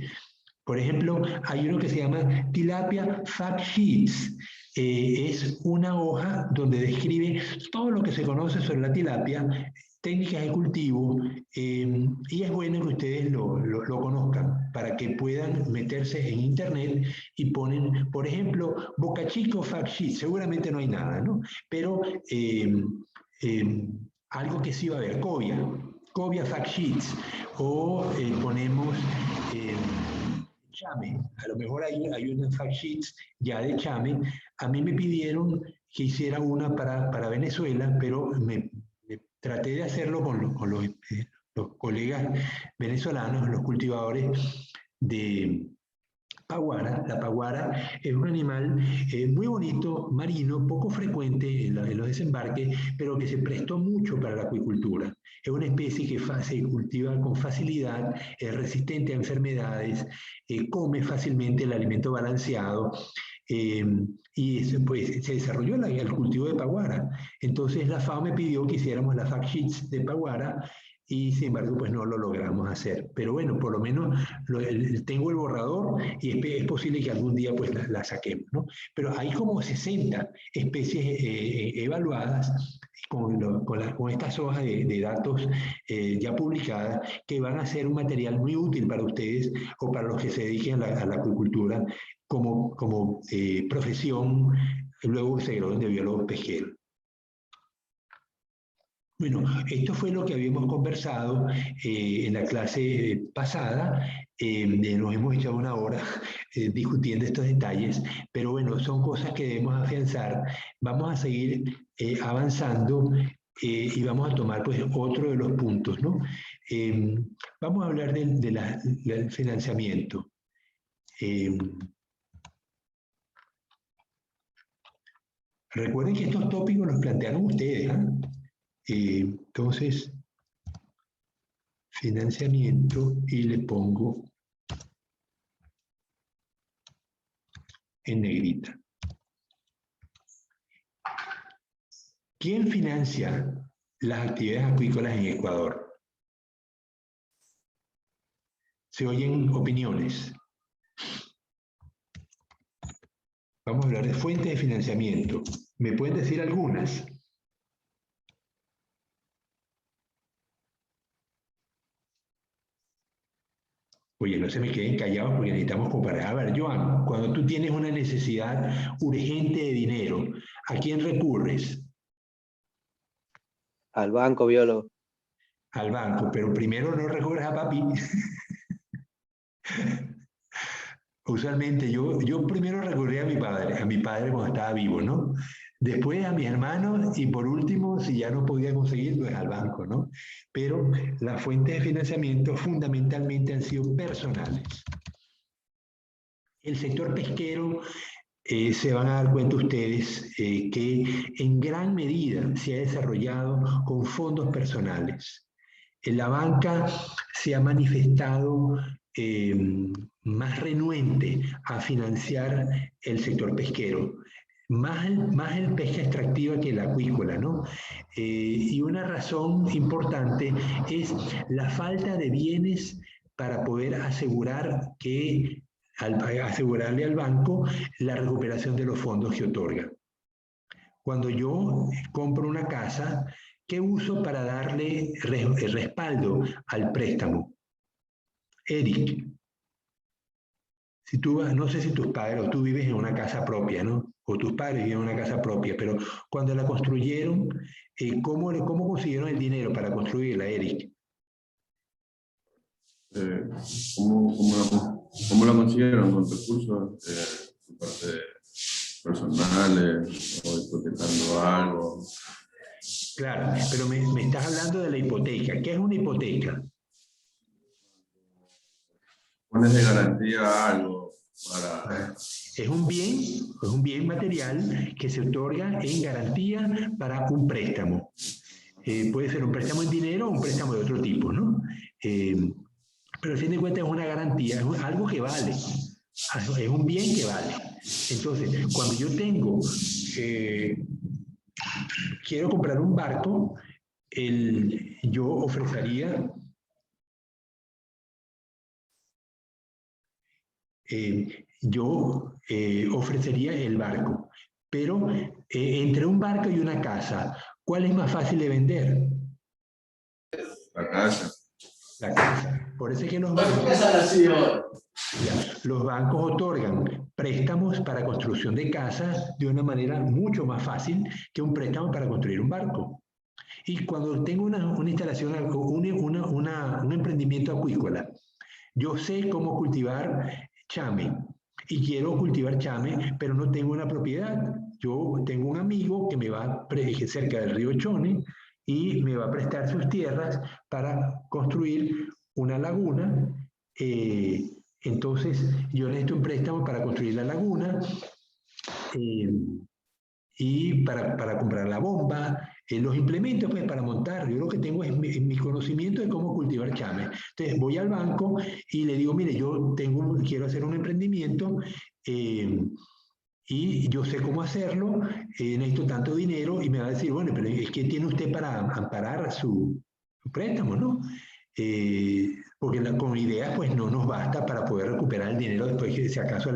Por ejemplo, hay uno que se llama Tilapia Fact Sheets. Es una hoja donde describe todo lo que se conoce sobre la tilapia, técnicas de cultivo, y es bueno que ustedes lo conozcan para que puedan meterse en internet y ponen, por ejemplo, Boca Chico Fact Sheet. Seguramente no hay nada, ¿no? Pero algo que sí va a haber, Cobia Fact Sheets, o ponemos Chame, a lo mejor hay unas fact sheets ya de Chame. A mí me pidieron que hiciera una para Venezuela, pero me traté de hacerlo con los colegas venezolanos, los cultivadores de paguara. La paguara es un animal muy bonito, marino, poco frecuente en los desembarques, pero que se prestó mucho para la acuicultura. Es una especie que se cultiva con facilidad, es resistente a enfermedades, come fácilmente el alimento balanceado. Y pues, se desarrolló el cultivo de paguara. Entonces la FAO me pidió que hiciéramos las fact sheets de paguara y sin embargo pues no lo logramos hacer. Pero bueno, por lo menos tengo el borrador y es posible que algún día pues la saquemos, ¿no? Pero hay como 60 especies evaluadas con estas hojas de datos ya publicadas que van a ser un material muy útil para ustedes o para los que se dediquen a la acuicultura como profesión, luego se gradúen de biólogos pesqueros. Bueno, esto fue lo que habíamos conversado en la clase pasada. Nos hemos echado una hora discutiendo estos detalles, pero bueno, son cosas que debemos afianzar. Vamos a seguir avanzando y vamos a tomar pues otro de los puntos, ¿no? Vamos a hablar del financiamiento. Recuerden que estos tópicos los plantearon ustedes, ¿eh? Entonces, financiamiento y le pongo en negrita. ¿Quién financia las actividades acuícolas en Ecuador? Se oyen opiniones. Vamos a hablar de fuentes de financiamiento. ¿Me pueden decir algunas? Oye, no se me queden callados porque necesitamos comparar. A ver, Joan, cuando tú tienes una necesidad urgente de dinero, ¿a quién recurres?
Al banco, biólogo.
Al banco, pero primero no recurres a papi. Usualmente yo primero recurría a mi padre cuando estaba vivo, ¿no? Después a mis hermanos y por último, si ya no podía conseguir, pues al banco, ¿no? Pero las fuentes de financiamiento fundamentalmente han sido personales. El sector pesquero, se van a dar cuenta ustedes que en gran medida se ha desarrollado con fondos personales. En la banca se ha manifestado más renuente a financiar el sector pesquero, más el pesca extractiva que la acuícola, ¿no? Y una razón importante es la falta de bienes para poder asegurarle al banco la recuperación de los fondos que otorga. Cuando yo compro una casa, ¿qué uso para darle respaldo al préstamo? Eric, no sé si tus padres o tú vives en una casa propia, ¿no? O tus padres viven en una casa propia, pero cuando la construyeron, ¿cómo consiguieron el dinero para construirla, Eric?
¿Cómo la consiguieron? ¿Con recursos parte personales o hipotecando algo?
Claro, pero me estás hablando de la hipoteca. ¿Qué es una hipoteca?
¿Pones de garantía algo para...?
Es un bien material que se otorga en garantía para un préstamo. Puede ser un préstamo en dinero o un préstamo de otro tipo, ¿no? Pero al fin de cuentas es una garantía, es algo que vale, es un bien que vale. Entonces, cuando yo quiero comprar un barco, yo ofrecería yo ofrecería el barco. Pero entre un barco y una casa, ¿cuál es más fácil de vender?
La casa.
La casa. Por eso es que los bancos otorgan préstamos para construcción de casas de una manera mucho más fácil que un préstamo para construir un barco. Y cuando tengo una instalación, un emprendimiento acuícola, yo sé cómo cultivar chame y quiero cultivar chame, pero no tengo una propiedad. Yo tengo un amigo que me va cerca del río Chone y me va a prestar sus tierras para construir una laguna. Entonces, yo necesito un préstamo para construir la laguna y para comprar la bomba, los implementos pues, para montar. Yo lo que tengo es mi conocimiento de cómo cultivar chame. Entonces, voy al banco y le digo, mire, quiero hacer un emprendimiento y yo sé cómo hacerlo, necesito tanto dinero, y me va a decir, bueno, pero es que tiene usted para amparar su préstamo, ¿no? Porque con ideas pues no nos basta para poder recuperar el dinero después que si acaso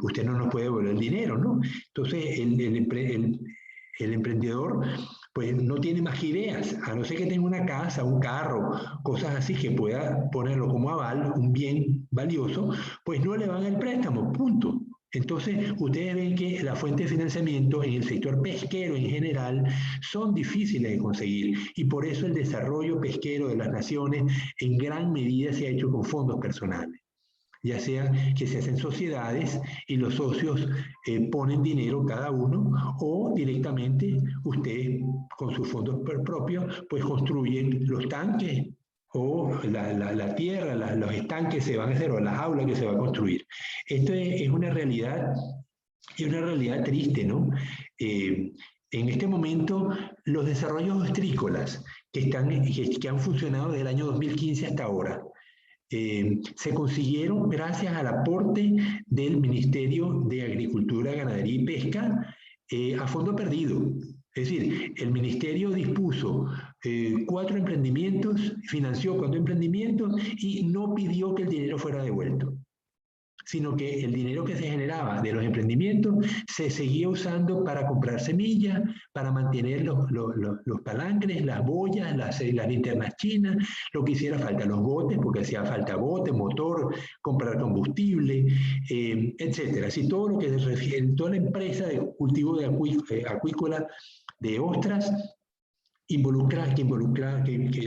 usted no nos puede devolver el dinero, ¿no? Entonces el emprendedor pues no tiene más ideas, a no ser que tenga una casa, un carro, cosas así que pueda ponerlo como aval, un bien valioso, pues no le van el préstamo, punto. Entonces, ustedes ven que las fuentes de financiamiento en el sector pesquero en general son difíciles de conseguir y por eso el desarrollo pesquero de las naciones en gran medida se ha hecho con fondos personales, ya sea que se hacen sociedades y los socios ponen dinero cada uno o directamente ustedes con sus fondos propios pues construyen los tanques o la tierra, los estanques se van a hacer o las aulas que se va a construir. Esto es una realidad y una realidad triste, ¿no? En este momento, los desarrollos ostrícolas que han funcionado desde el año 2015 hasta ahora, se consiguieron gracias al aporte del Ministerio de Agricultura, Ganadería y Pesca a fondo perdido. Es decir, el ministerio dispuso 4 emprendimientos, financió 4 emprendimientos y no pidió que el dinero fuera devuelto, sino que el dinero que se generaba de los emprendimientos se seguía usando para comprar semillas, para mantener los palangres, las boyas, las linternas chinas, lo que hiciera falta, los botes, porque hacía falta bote, motor, comprar combustible, etcétera. Así todo lo que se refiere, toda la empresa de cultivo de acuícola de ostras, que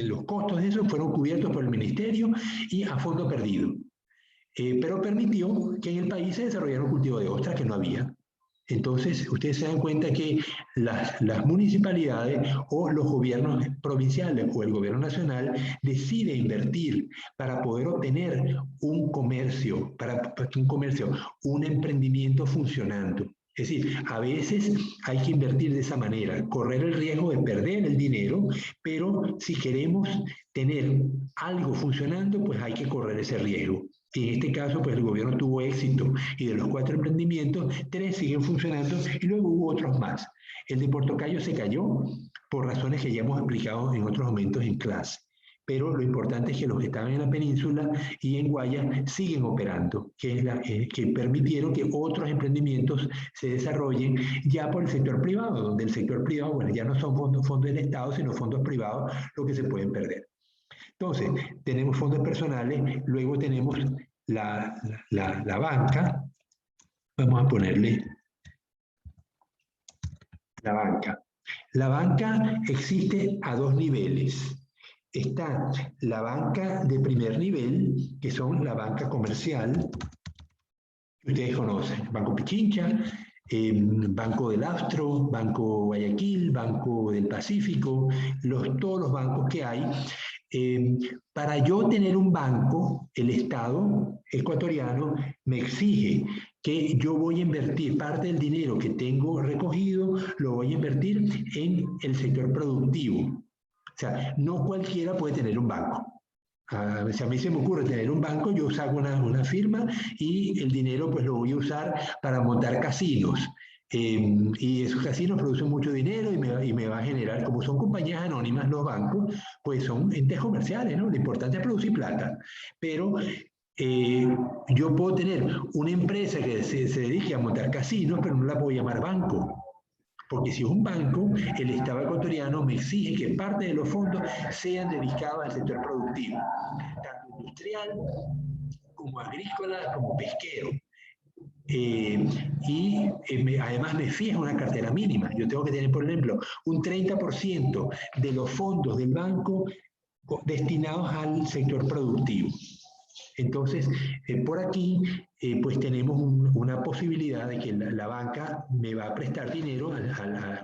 los costos de eso fueron cubiertos por el ministerio y a fondo perdido. Pero permitió que en el país se desarrollara un cultivo de ostras que no había. Entonces, ustedes se dan cuenta que las municipalidades o los gobiernos provinciales o el gobierno nacional decide invertir para poder obtener un comercio, un emprendimiento funcionando. Es decir, a veces hay que invertir de esa manera, correr el riesgo de perder el dinero, pero si queremos tener algo funcionando, pues hay que correr ese riesgo. Y en este caso, pues el gobierno tuvo éxito y de los 4 emprendimientos, 3 siguen funcionando y luego hubo otros más. El de Portocayo se cayó por razones que ya hemos explicado en otros momentos en clase. Pero lo importante es que los que estaban en la península y en Guayas siguen operando, que permitieron que otros emprendimientos se desarrollen ya por el sector privado, donde el sector privado, bueno, ya no son fondos del Estado, sino fondos privados lo que se pueden perder. Entonces, tenemos fondos personales, luego tenemos la banca. Vamos a ponerle la banca. La banca existe a 2 niveles. Está la banca de primer nivel, que son la banca comercial, que ustedes conocen, Banco Pichincha, Banco del Austro, Banco Guayaquil, Banco del Pacífico, todos los bancos que hay. Para yo tener un banco, el Estado ecuatoriano me exige que yo voy a invertir parte del dinero que tengo recogido, lo voy a invertir en el sector productivo. O sea, no cualquiera puede tener un banco. Si a mí se me ocurre tener un banco, yo saco una firma y el dinero pues lo voy a usar para montar casinos. Y esos casinos producen mucho dinero y me va a generar, como son compañías anónimas los bancos, pues son entes comerciales, ¿no? Lo importante es producir plata. Pero yo puedo tener una empresa que se dedique a montar casinos, pero no la puedo llamar banco. Porque si es un banco, el Estado ecuatoriano me exige que parte de los fondos sean dedicados al sector productivo, tanto industrial como agrícola, como pesquero. Además me fija una cartera mínima. Yo tengo que tener, por ejemplo, un 30% de los fondos del banco destinados al sector productivo. Entonces, por aquí, pues tenemos una posibilidad de que la banca me va a prestar dinero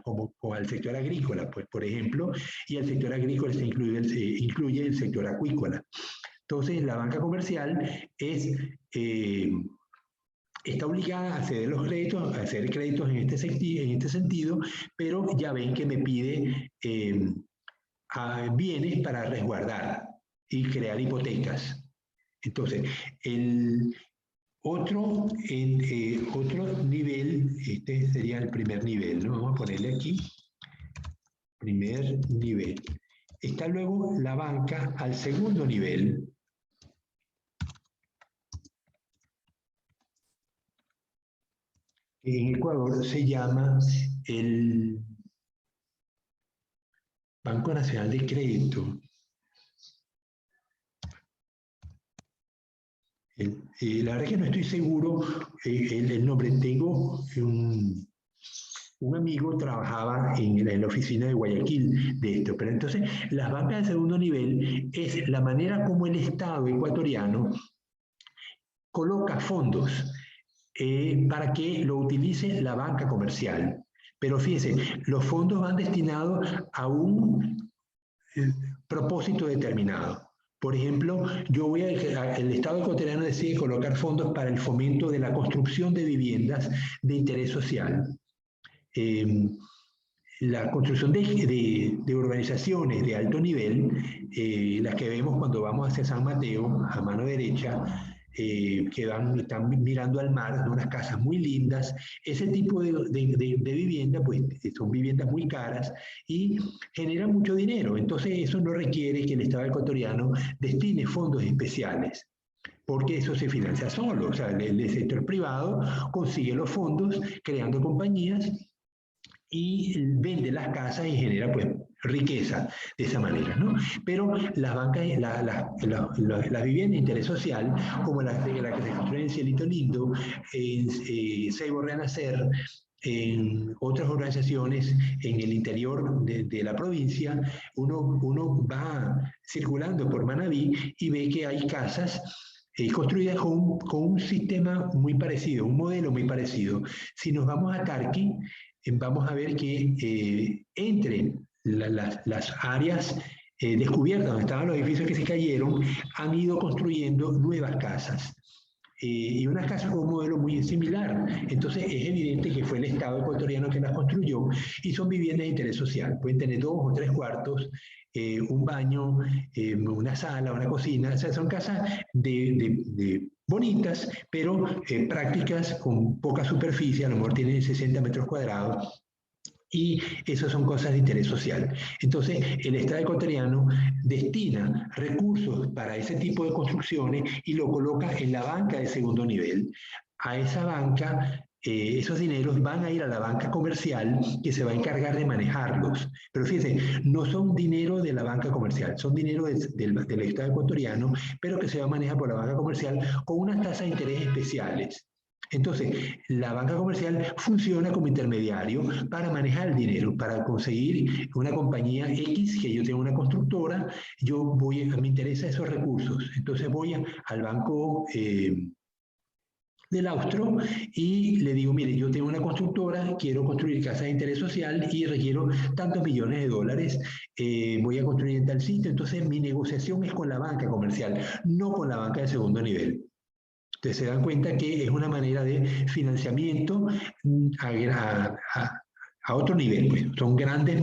como al sector agrícola, pues, por ejemplo, y al sector agrícola se incluye el sector acuícola. Entonces, la banca comercial está obligada a ceder los créditos, a hacer créditos en este sentido, pero ya ven que me pide bienes para resguardar y crear hipotecas. Entonces, otro nivel, este sería el primer nivel, ¿no? Vamos a ponerle aquí, primer nivel. Está luego la banca al segundo nivel. Que en Ecuador se llama el Banco Nacional de Crédito. La verdad es que no estoy seguro el nombre. Tengo un amigo trabajaba en la oficina de Guayaquil de esto, pero entonces las bancas de segundo nivel es la manera como el Estado ecuatoriano coloca fondos para que lo utilice la banca comercial. Pero fíjense, los fondos van destinados a un propósito determinado. Por ejemplo, el Estado ecuatoriano decide colocar fondos para el fomento de la construcción de viviendas de interés social. La construcción de urbanizaciones de alto nivel, las que vemos cuando vamos hacia San Mateo, a mano derecha, que están mirando al mar, unas casas muy lindas. Ese tipo de vivienda, pues son viviendas muy caras y generan mucho dinero. Entonces eso no requiere que el Estado ecuatoriano destine fondos especiales, porque eso se financia solo. O sea, el sector privado consigue los fondos creando compañías y vende las casas y genera pues riqueza de esa manera, ¿no? Pero las bancas, las viviendas de interés social, como la que se construyen en Cielito Lindo, en Seibo Renacer, en otras organizaciones en el interior de la provincia, uno va circulando por Manabí y ve que hay casas construidas con un sistema muy parecido, un modelo muy parecido. Si nos vamos a Tarqui, vamos a ver que entre las áreas descubiertas donde estaban los edificios que se cayeron, han ido construyendo nuevas casas. Y unas casas con un modelo muy similar. Entonces es evidente que fue el Estado ecuatoriano que las construyó y son viviendas de interés social. Pueden tener 2 o 3 cuartos, un baño, una sala, una cocina. O sea, son casas bonitas, pero prácticas con poca superficie, a lo mejor tienen 60 metros cuadrados. Y esas son cosas de interés social. Entonces, el Estado ecuatoriano destina recursos para ese tipo de construcciones y lo coloca en la banca de segundo nivel. A esa banca, esos dineros van a ir a la banca comercial que se va a encargar de manejarlos. Pero fíjense, no son dinero de la banca comercial, son dinero del Estado ecuatoriano, pero que se va a manejar por la banca comercial con unas tasas de interés especiales. Entonces, la banca comercial funciona como intermediario para manejar el dinero, para conseguir una compañía X, que yo tengo una constructora, me interesa esos recursos. Entonces voy al banco del Austro y le digo, mire, yo tengo una constructora, quiero construir casas de interés social y requiero tantos millones de dólares, voy a construir en tal sitio. Entonces mi negociación es con la banca comercial, no con la banca de segundo nivel. Ustedes se dan cuenta que es una manera de financiamiento a otro nivel. Pues. Son grandes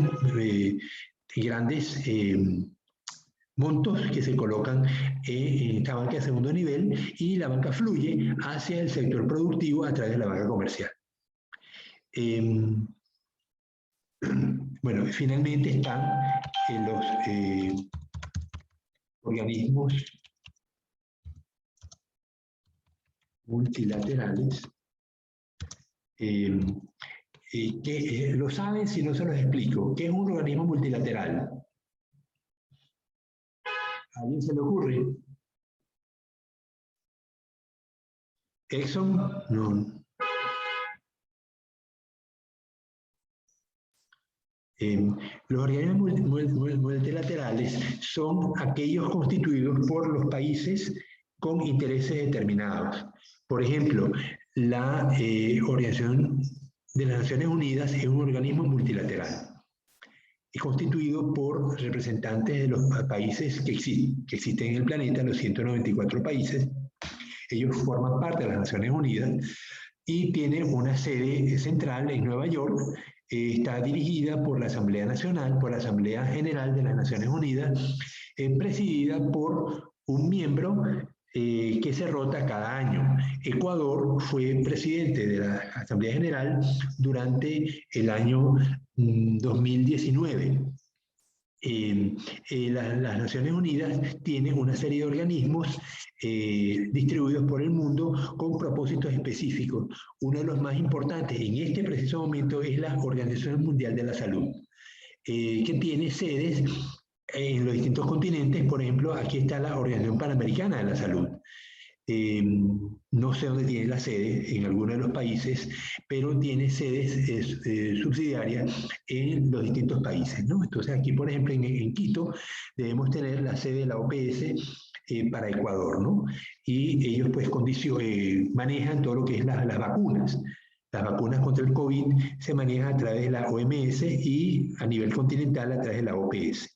montos que se colocan en esta banca de segundo nivel y la banca fluye hacia el sector productivo a través de la banca comercial. Bueno, finalmente están los organismos multilaterales, lo saben si no se los explico. ¿Qué es un organismo multilateral? ¿A alguien se le ocurre? Exxon, no. Los organismos multilaterales son aquellos constituidos por los países con intereses determinados. Por ejemplo, la Organización de las Naciones Unidas es un organismo multilateral. Es constituido por representantes de los países que existen en el planeta, los 194 países. Ellos forman parte de las Naciones Unidas y tiene una sede central en Nueva York. Está dirigida por la Asamblea Nacional, por la Asamblea General de las Naciones Unidas, presidida por un miembro que se rota cada año. Ecuador fue presidente de la Asamblea General durante el año 2019. Las Naciones Unidas tienen una serie de organismos distribuidos por el mundo con propósitos específicos. Uno de los más importantes en este preciso momento es la Organización Mundial de la Salud, que tiene sedes en los distintos continentes. Por ejemplo, aquí está la Organización Panamericana de la Salud. No sé dónde tiene la sede, en alguno de los países, pero tiene sedes subsidiarias en los distintos países, ¿no? Entonces aquí, por ejemplo, en Quito, debemos tener la sede de la OPS para Ecuador, ¿no? Y ellos pues manejan todo lo que es las vacunas. Las vacunas contra el COVID se manejan a través de la OMS y a nivel continental a través de la OPS.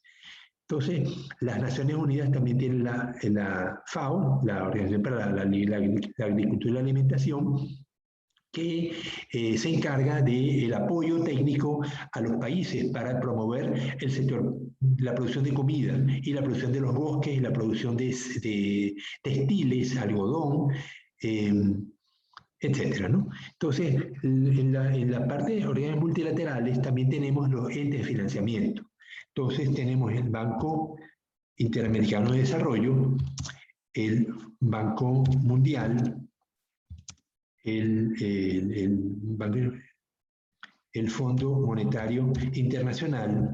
Entonces, las Naciones Unidas también tienen la FAO, la Organización para la Agricultura y la Alimentación, que se encarga del apoyo técnico a los países para promover el sector, la producción de comida y la producción de los bosques, y la producción de textiles, algodón, etcétera, ¿no? Entonces, en la parte de organismos multilaterales también tenemos los entes de financiamiento. Entonces tenemos el Banco Interamericano de Desarrollo, el Banco Mundial, el Fondo Monetario Internacional,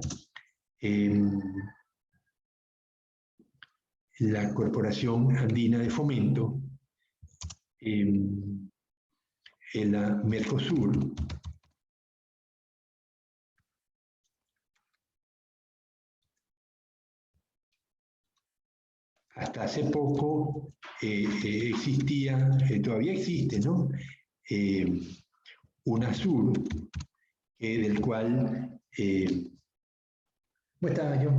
la Corporación Andina de Fomento, la Mercosur, hasta hace poco existía, todavía existe, ¿no? UNASUR, del cual, ¿cómo estaba yo?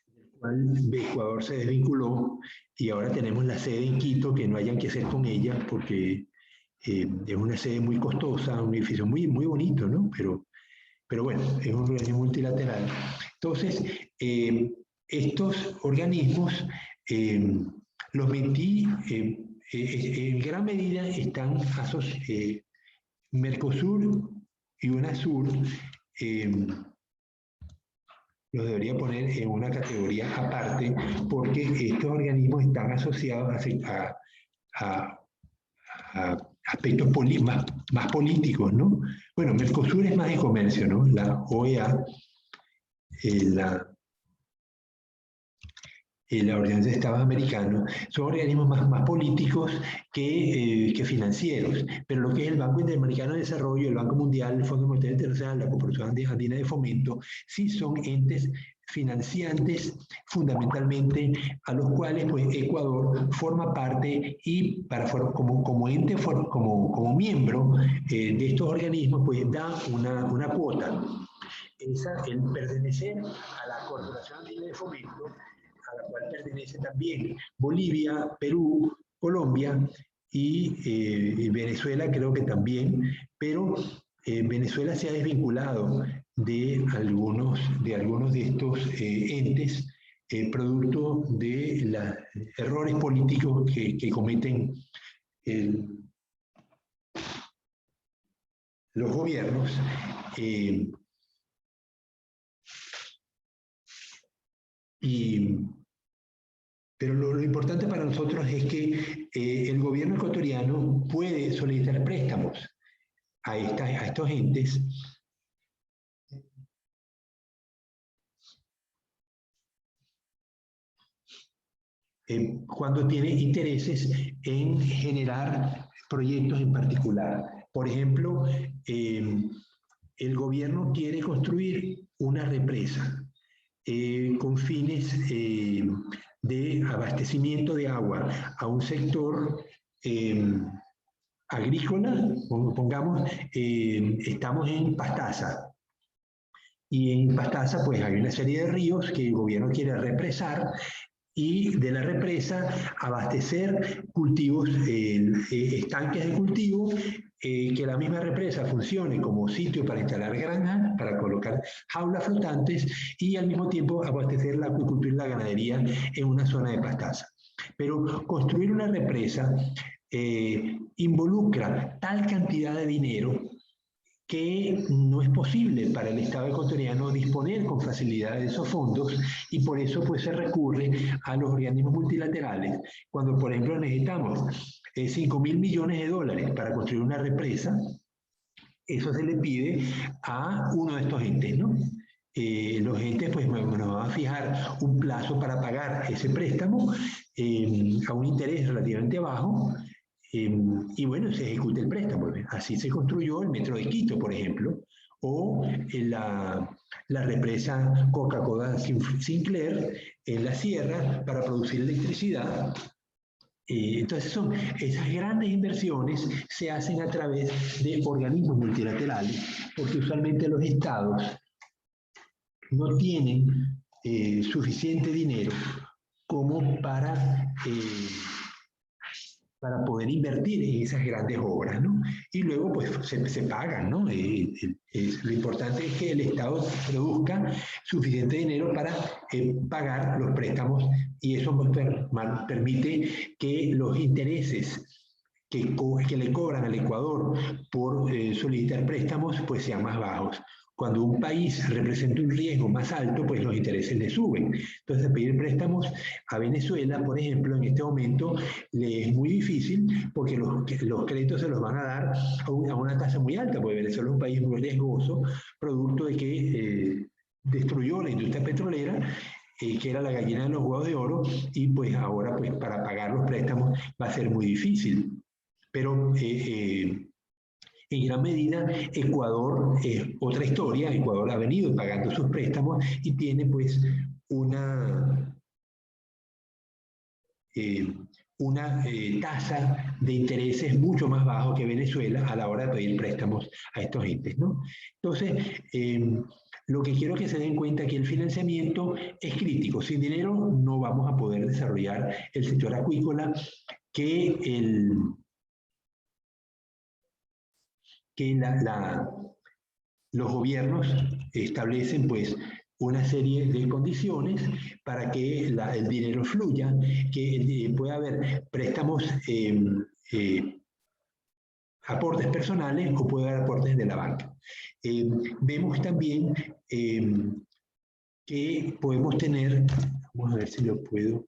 Del cual Ecuador se desvinculó y ahora tenemos la sede en Quito, que no hayan que hacer con ella porque es una sede muy costosa, un edificio muy, muy bonito, ¿no? Pero bueno, es un organismo multilateral. Entonces, estos organismos, los metí, en gran medida están asociados, Mercosur y UNASUR, los debería poner en una categoría aparte porque estos organismos están asociados a aspectos más políticos, ¿no? Bueno, Mercosur es más de comercio, ¿no? La OEA, la Organización de Estados Americanos, son organismos más políticos que financieros. Pero lo que es el Banco Interamericano de Desarrollo, el Banco Mundial, el Fondo Monetario Internacional, la Corporación Andina de Fomento, sí son entes financiantes fundamentalmente, a los cuales pues, Ecuador forma parte y como ente, como miembro de estos organismos, pues da una cuota. El pertenecer a la Corporación Andina de Fomento, a la cual pertenece también Bolivia, Perú, Colombia y Venezuela creo que también, pero Venezuela se ha desvinculado de algunos de estos entes producto de los errores políticos que cometen los gobiernos. Y Pero lo importante para nosotros es que el gobierno ecuatoriano puede solicitar préstamos a estos entes cuando tiene intereses en generar proyectos en particular. Por ejemplo, el gobierno quiere construir una represa con fines de abastecimiento de agua a un sector agrícola, pongamos, estamos en Pastaza. Y en Pastaza pues hay una serie de ríos que el gobierno quiere represar y de la represa abastecer cultivos, estanques de cultivo, que la misma represa funcione como sitio para instalar granjas, para colocar jaulas flotantes y al mismo tiempo abastecer la acuicultura y la ganadería en una zona de pastaza. Pero construir una represa involucra tal cantidad de dinero que no es posible para el Estado ecuatoriano disponer con facilidad de esos fondos y por eso pues se recurre a los organismos multilaterales. Cuando por ejemplo necesitamos 5.000 millones de dólares para construir una represa, eso se le pide a uno de estos entes, ¿no? Los entes pues nos van a fijar un plazo para pagar ese préstamo a un interés relativamente bajo. Y bueno, se ejecuta el préstamo. Así se construyó el metro de Quito, por ejemplo, o la represa Coca-Cola Sinclair en la sierra para producir electricidad. Entonces esas grandes inversiones se hacen a través de organismos multilaterales, porque usualmente los estados no tienen suficiente dinero como para poder invertir en esas grandes obras, ¿no? Y luego pues se pagan, ¿no? Lo importante es que el Estado produzca suficiente dinero para pagar los préstamos y eso permite que los intereses que le cobran al Ecuador por solicitar préstamos pues sean más bajos. Cuando un país representa un riesgo más alto, pues los intereses le suben. Entonces, pedir préstamos a Venezuela, por ejemplo, en este momento le es muy difícil porque los créditos se los van a dar a una tasa muy alta, porque Venezuela es un país muy riesgoso, producto de que destruyó la industria petrolera, que era la gallina de los huevos de oro, y pues ahora pues, para pagar los préstamos va a ser muy difícil. Pero en gran medida, Ecuador es otra historia. Ecuador ha venido pagando sus préstamos y tiene pues una tasa de intereses mucho más bajo que Venezuela a la hora de pedir préstamos a estos entes, ¿no? Entonces, lo que quiero que se den cuenta es que el financiamiento es crítico. Sin dinero no vamos a poder desarrollar el sector acuícola que los gobiernos establecen pues una serie de condiciones para que el dinero fluya, que pueda haber préstamos, aportes personales o puede haber aportes de la banca. Vemos también que podemos tener, vamos a ver si lo puedo.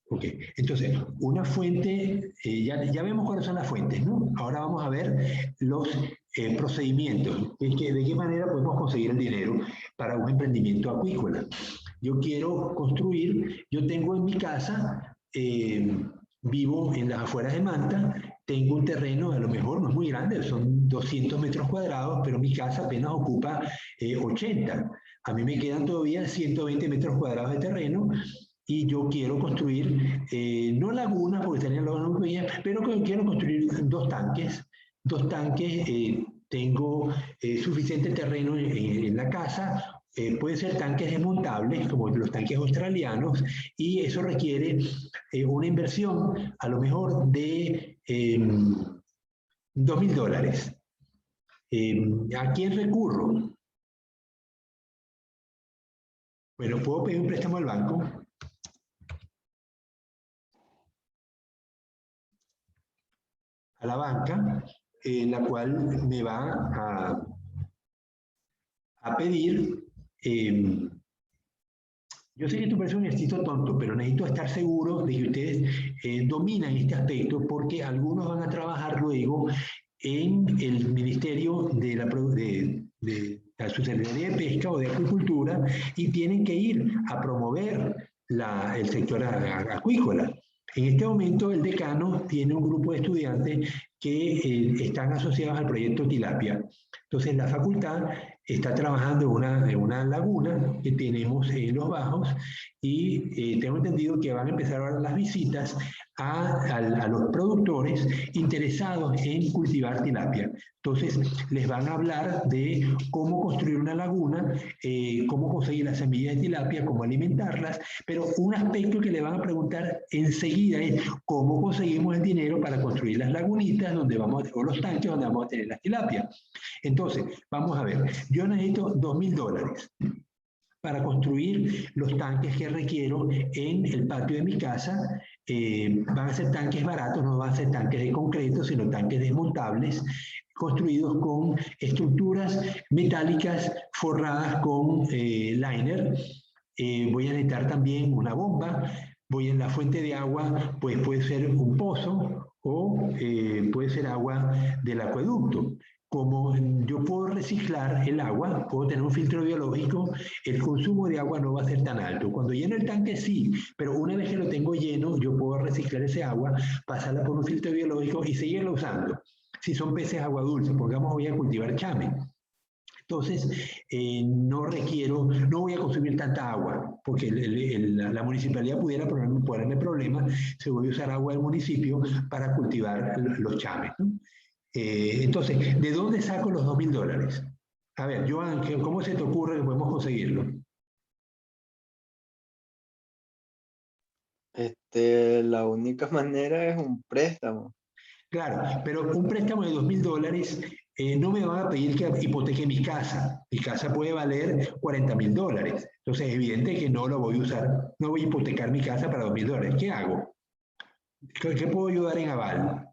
Ok, entonces, una fuente, ya vemos cuáles son las fuentes, ¿no? Ahora vamos a ver los procedimientos, de qué manera podemos conseguir el dinero para un emprendimiento acuícola. Yo quiero construir, yo tengo en mi casa, vivo en las afueras de Manta, tengo un terreno, a lo mejor no es muy grande, son 200 metros cuadrados, pero mi casa apenas ocupa 80. A mí me quedan todavía 120 metros cuadrados de terreno y yo quiero construir, no lagunas, porque tenía lagunas muy pequeñas, pero quiero construir dos tanques. Tengo suficiente terreno en la casa, pueden ser tanques desmontables, como los tanques australianos, y eso requiere una inversión, a lo mejor de $2.000. ¿A quién recurro? Bueno, puedo pedir un préstamo al banco. A la banca, la cual me va a pedir, yo sé que esto parece un ejercicio tonto, pero necesito estar seguro de que ustedes dominan este aspecto, porque algunos van a trabajar luego en el Ministerio de la Subsecretaría de Pesca o de Acuicultura y tienen que ir a promover el sector acuícola. En este momento el decano tiene un grupo de estudiantes que están asociados al proyecto Tilapia. Entonces la facultad está trabajando en una laguna que tenemos en Los Bajos y tengo entendido que van a empezar ahora las visitas a los productores interesados en cultivar tilapia. Entonces les van a hablar de cómo construir una laguna, cómo conseguir las semillas de tilapia, cómo alimentarlas, pero un aspecto que le van a preguntar enseguida es cómo conseguimos el dinero para construir las lagunitas o los tanques donde vamos a tener las tilapias. Entonces, vamos a ver, yo necesito $2.000 para construir los tanques que requiero en el patio de mi casa. Van a ser tanques baratos, no van a ser tanques de concreto, sino tanques desmontables, construidos con estructuras metálicas forradas con liner. Voy a necesitar también una bomba. Voy en la fuente de agua, pues puede ser un pozo o puede ser agua del acueducto. Como yo puedo reciclar el agua, puedo tener un filtro biológico, el consumo de agua no va a ser tan alto. Cuando lleno el tanque sí, pero una vez que lo tengo lleno, yo puedo reciclar ese agua, pasarla por un filtro biológico y seguirla usando. Si son peces agua dulce, pongamos voy a cultivar chame. Entonces, no voy a consumir tanta agua, porque la municipalidad pudiera ponerme problemas si voy a usar agua del municipio para cultivar los chames, ¿no? Entonces, ¿de dónde saco los $2.000? A ver, Joan, ¿cómo se te ocurre que podemos conseguirlo?
La única manera es un préstamo.
Claro, pero un préstamo de $2.000 no me van a pedir que hipoteque mi casa. Mi casa puede valer $40.000. Entonces es evidente que no lo voy a usar, no voy a hipotecar mi casa para $2.000. ¿Qué hago? ¿Qué puedo ayudar en aval?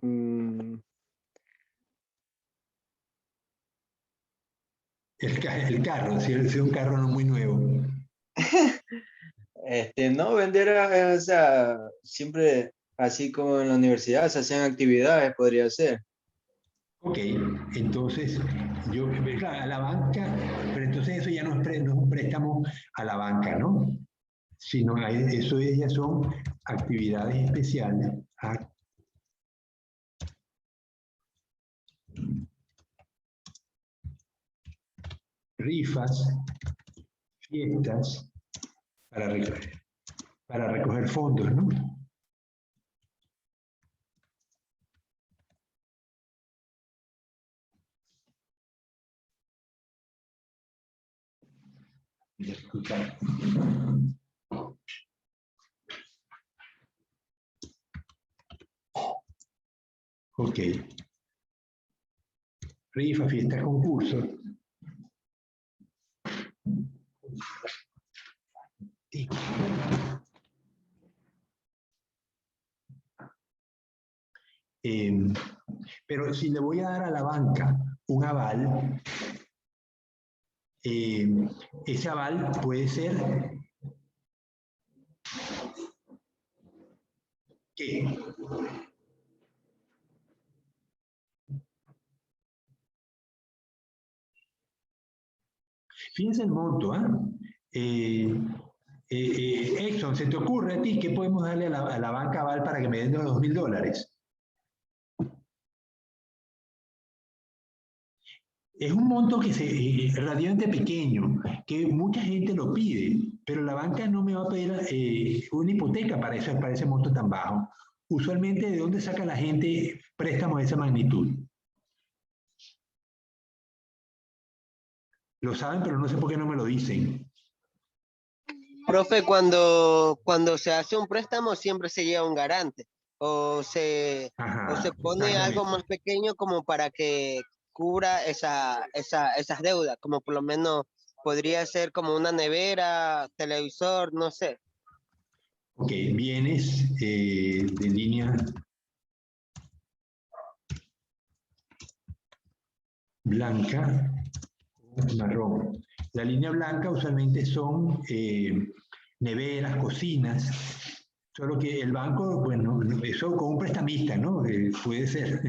Mm,
El carro, si es un carro no muy nuevo.
no, vender, o sea, siempre así como en la universidad se hacen actividades, podría ser.
Ok, entonces claro, a la banca, pero entonces eso ya no es un préstamo a la banca, ¿no? Sino eso ya son actividades especiales. Rifas, fiestas, para recoger fondos, ¿no? Ok. Rifa, fiestas, concursos. Sí. Pero si le voy a dar a la banca un aval, ese aval puede ser ¿qué? Fíjense el monto, ¿ah? Exxon, ¿se te ocurre a ti qué podemos darle a la banca aval para que me den los $2.000? Es un monto que relativamente pequeño, que mucha gente lo pide, pero la banca no me va a pedir una hipoteca para ese monto tan bajo. Usualmente, ¿de dónde saca la gente préstamos de esa magnitud? Lo saben, pero no sé por qué no me lo dicen.
Profe, cuando se hace un préstamo siempre se lleva un garante o se
Ajá,
pone algo
exactamente.
más pequeño como para que cubra esas deudas, como por lo menos podría ser como una nevera, televisor, no sé.
Ok, bienes de línea blanca o marrón. La línea blanca usualmente son neveras, cocinas, solo que el banco, bueno, eso con un prestamista, ¿no? Puede ser.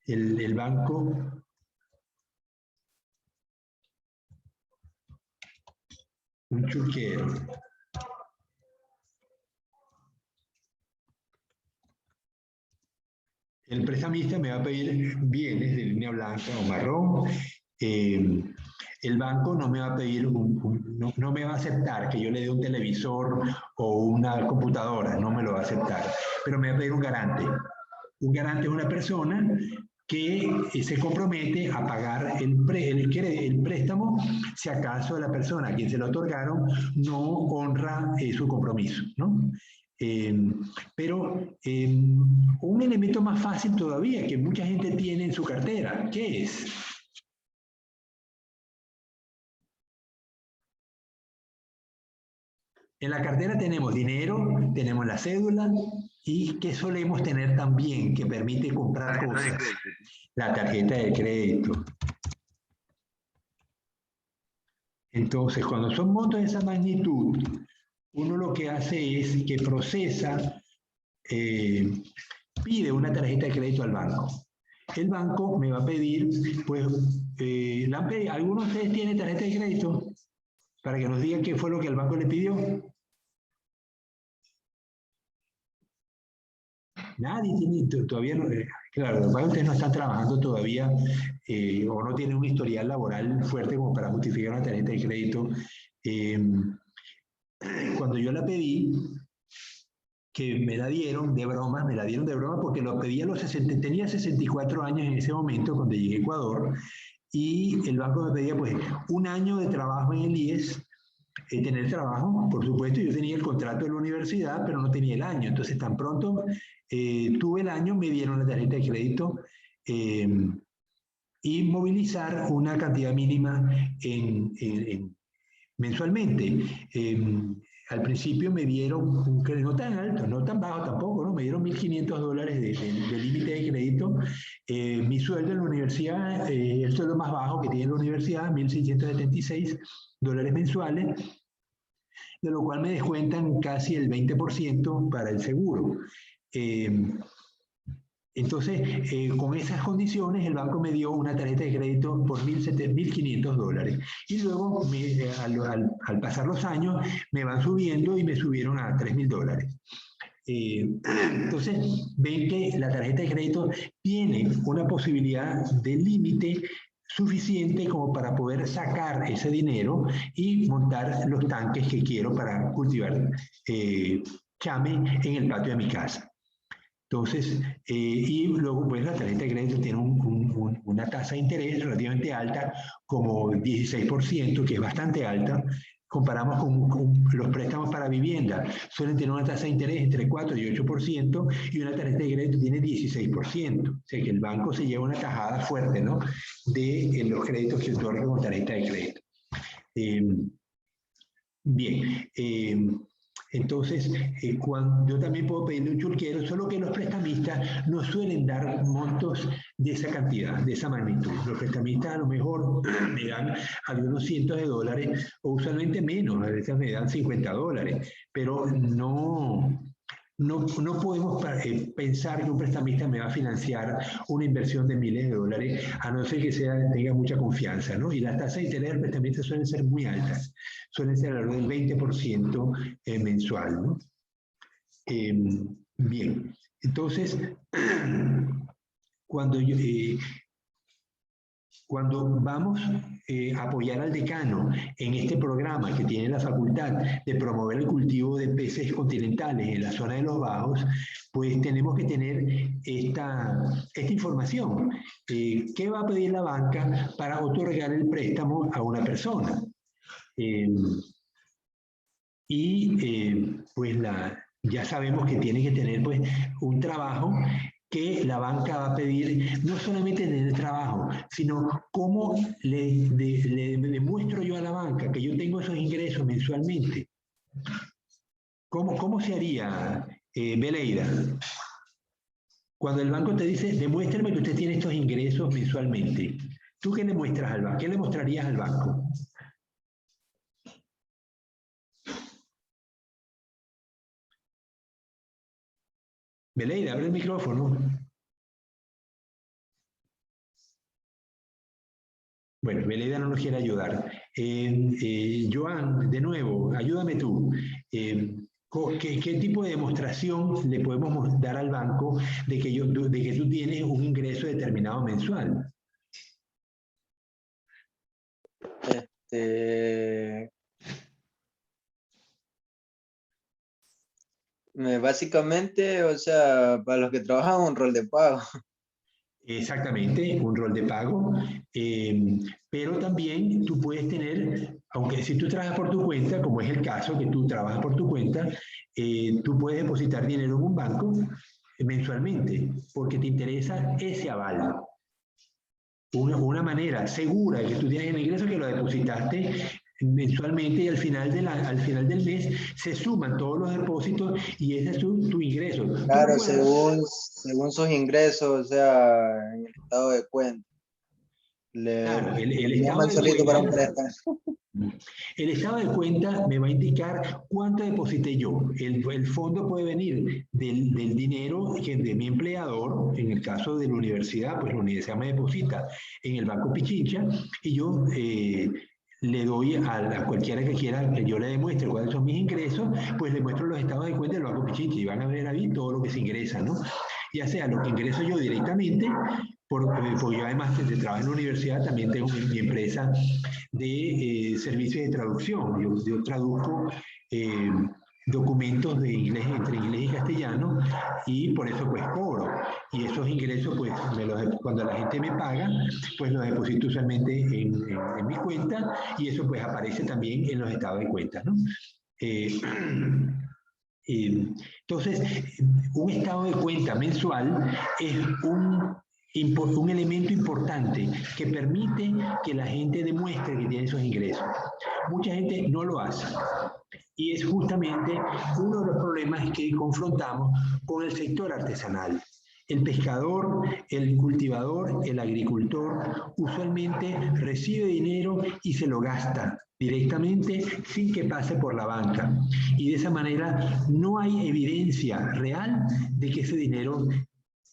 El banco un churquero. El prestamista me va a pedir bienes de línea blanca o marrón. El banco no me va a pedir, no me va a aceptar que yo le dé un televisor o una computadora, no me lo va a aceptar, pero me va a pedir un garante. Un garante es una persona que se compromete a pagar el préstamo si acaso la persona a quien se lo otorgaron no honra su compromiso, ¿no? Eh, pero un elemento más fácil todavía que mucha gente tiene en su cartera, ¿qué es? En la cartera tenemos dinero, tenemos la cédula y que solemos tener también que permite comprar cosas. La tarjeta de crédito. Entonces, cuando son montos de esa magnitud, uno lo que hace es que procesa, pide una tarjeta de crédito al banco. El banco me va a pedir, pues, ¿alguno de ustedes tiene tarjeta de crédito? Para que nos digan qué fue lo que el banco le pidió. Nadie tiene, todavía no, claro, los bancos ustedes no están trabajando todavía o no tienen un historial laboral fuerte como para justificar una tarjeta de crédito. Cuando yo la pedí, que me la dieron de broma, me la dieron de broma porque lo pedí a los 60, tenía 64 años en ese momento cuando llegué a Ecuador y el banco me pedía pues un año de trabajo en el IES, tener trabajo, por supuesto, yo tenía el contrato de la universidad, pero no tenía el año, entonces tan pronto tuve el año, me dieron la tarjeta de crédito y movilizar una cantidad mínima mensualmente. Al principio me dieron un crédito no tan alto, no tan bajo tampoco, ¿no? Me dieron $1.500 de límite de crédito. Mi sueldo en la universidad, el sueldo más bajo que tiene la universidad, $1.676 mensuales, de lo cual me descuentan casi el 20% para el seguro. Entonces, con esas condiciones, el banco me dio una tarjeta de crédito por $1.500. Y luego, al pasar los años, me van subiendo y me subieron a $3.000. Entonces, ven que la tarjeta de crédito tiene una posibilidad de límite suficiente como para poder sacar ese dinero y montar los tanques que quiero para cultivar chame en el patio de mi casa. Entonces, y luego, pues la tarjeta de crédito tiene una tasa de interés relativamente alta, como 16%, que es bastante alta. Comparamos con los préstamos para vivienda, suelen tener una tasa de interés entre 4 y 8%, y una tarjeta de crédito tiene 16%. O sea que el banco se lleva una tajada fuerte, ¿no? De los créditos que otorga con tarjeta de crédito. Bien. Entonces, yo también puedo pedirle un churquero, solo que los prestamistas no suelen dar montos de esa cantidad, de esa magnitud. Los prestamistas a lo mejor me dan algunos cientos de dólares, o usualmente menos, a veces me dan $50, pero no podemos pensar que un prestamista me va a financiar una inversión de miles de dólares, a no ser que tenga mucha confianza, ¿no? Y las tasas de interés del prestamista suelen ser muy altas, suelen ser alrededor del 20% mensual, ¿no? Bien, entonces, cuando vamos a apoyar al decano en este programa que tiene la facultad de promover el cultivo de peces continentales en la zona de los bajos, pues tenemos que tener esta información. ¿Qué va a pedir la banca para otorgar el préstamo a una persona? Pues ya sabemos que tiene que tener pues un trabajo que la banca va a pedir, no solamente tener trabajo, sino cómo le demuestro yo a la banca que yo tengo esos ingresos mensualmente. ¿Cómo se haría, Beleida? Cuando el banco te dice, demuéstrame que usted tiene estos ingresos mensualmente, ¿tú qué le muestras al banco? ¿Qué le mostrarías al banco? Beleida, abre el micrófono. Bueno, Beleida no nos quiere ayudar. Joan, de nuevo, ayúdame tú. ¿Qué tipo de demostración le podemos dar al banco de que tú tienes un ingreso determinado mensual?
Básicamente, o sea, para los que trabajan un rol de pago.
Exactamente, un rol de pago, pero también tú puedes tener, aunque si tú trabajas por tu cuenta, como es el caso que tú trabajas por tu cuenta, tú puedes depositar dinero en un banco mensualmente, porque te interesa ese aval. Una manera segura de que tú tienes el ingreso que lo depositaste mensualmente y al final del mes se suman todos los depósitos y ese es tu ingreso.
Claro, según sus ingresos, o sea, en el estado de cuenta.
Claro, el
Le
estado
llaman
de
solito para un
cuenta,
préstamo.
el estado de cuenta me va a indicar cuánto deposité yo. El fondo puede venir del dinero de mi empleador, en el caso de la universidad, pues la universidad me deposita en el Banco Pichincha y yo le doy a cualquiera que quiera que yo le demuestre cuáles son mis ingresos, pues le muestro los estados de cuenta del Banco Pichincha y van a ver ahí todo lo que se ingresa, ¿no? Ya sea lo que ingreso yo directamente, porque yo además de trabajar en la universidad también tengo mi empresa de servicios de traducción. Yo traduzco documentos de inglés, entre inglés y castellano y por eso pues cobro. Y esos ingresos pues cuando la gente me paga pues los deposito usualmente en mi cuenta y eso pues aparece también en los estados de cuenta, ¿no? Entonces, un estado de cuenta mensual es un elemento importante que permite que la gente demuestre que tiene esos ingresos. Mucha gente no lo hace. Y es justamente uno de los problemas que confrontamos con el sector artesanal. El pescador, el cultivador, el agricultor usualmente recibe dinero y se lo gasta directamente sin que pase por la banca. Y de esa manera no hay evidencia real de que ese dinero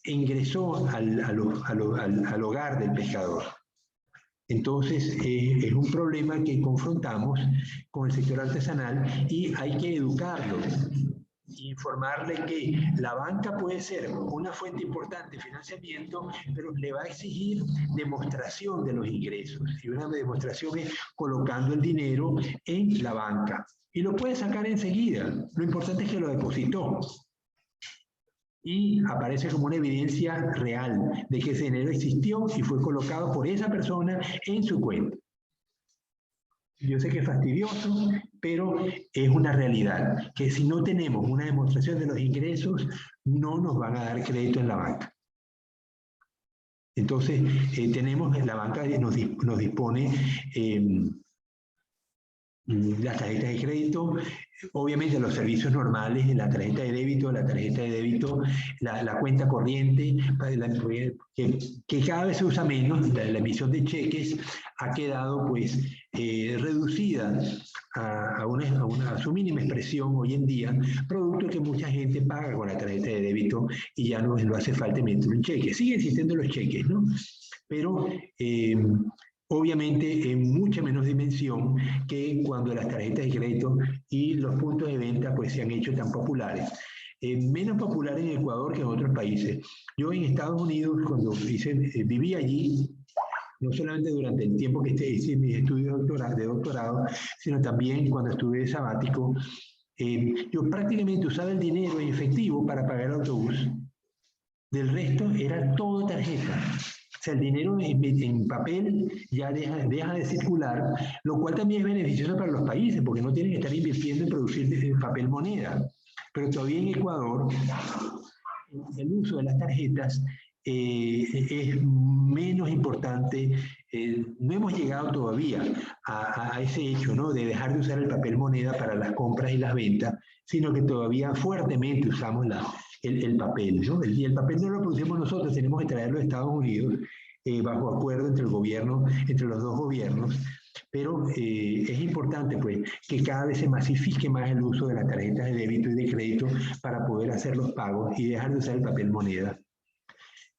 ingresó al hogar del pescador. Entonces, es un problema que confrontamos con el sector artesanal y hay que educarlo. Informarle que la banca puede ser una fuente importante de financiamiento, pero le va a exigir demostración de los ingresos. Y una demostración es colocando el dinero en la banca. Y lo puede sacar enseguida. Lo importante es que lo depositó. Y aparece como una evidencia real de que ese dinero existió y fue colocado por esa persona en su cuenta. Yo sé que es fastidioso, pero es una realidad, que si no tenemos una demostración de los ingresos, no nos van a dar crédito en la banca. Entonces, la banca nos dispone las tarjetas de crédito, obviamente los servicios normales, la tarjeta de débito, la cuenta corriente, que cada vez se usa menos, la emisión de cheques ha quedado pues reducida a su mínima expresión hoy en día, producto que mucha gente paga con la tarjeta de débito y ya no hace falta emitir un cheque. Siguen existiendo los cheques, ¿no? Pero obviamente en mucha menos dimensión que cuando las tarjetas de crédito y los puntos de venta pues se han hecho tan populares. Menos popular en Ecuador que en otros países. Yo en Estados Unidos, cuando viví allí, no solamente durante el tiempo que hice mis estudios de doctorado, sino también cuando estuve sabático, yo prácticamente usaba el dinero en efectivo para pagar el autobús. Del resto era todo tarjeta. O sea, el dinero en papel ya deja de circular, lo cual también es beneficioso para los países, porque no tienen que estar invirtiendo en producir papel moneda. Pero todavía en Ecuador, el uso de las tarjetas es menos importante. No hemos llegado todavía a ese hecho, ¿no?, de dejar de usar el papel moneda para las compras y las ventas, sino que todavía fuertemente usamos el papel, ¿no? El papel no lo producimos nosotros, tenemos que traerlo de Estados Unidos bajo acuerdo entre el gobierno, entre los dos gobiernos, pero es importante, pues, que cada vez se masifique más el uso de las tarjetas de débito y de crédito para poder hacer los pagos y dejar de usar el papel moneda.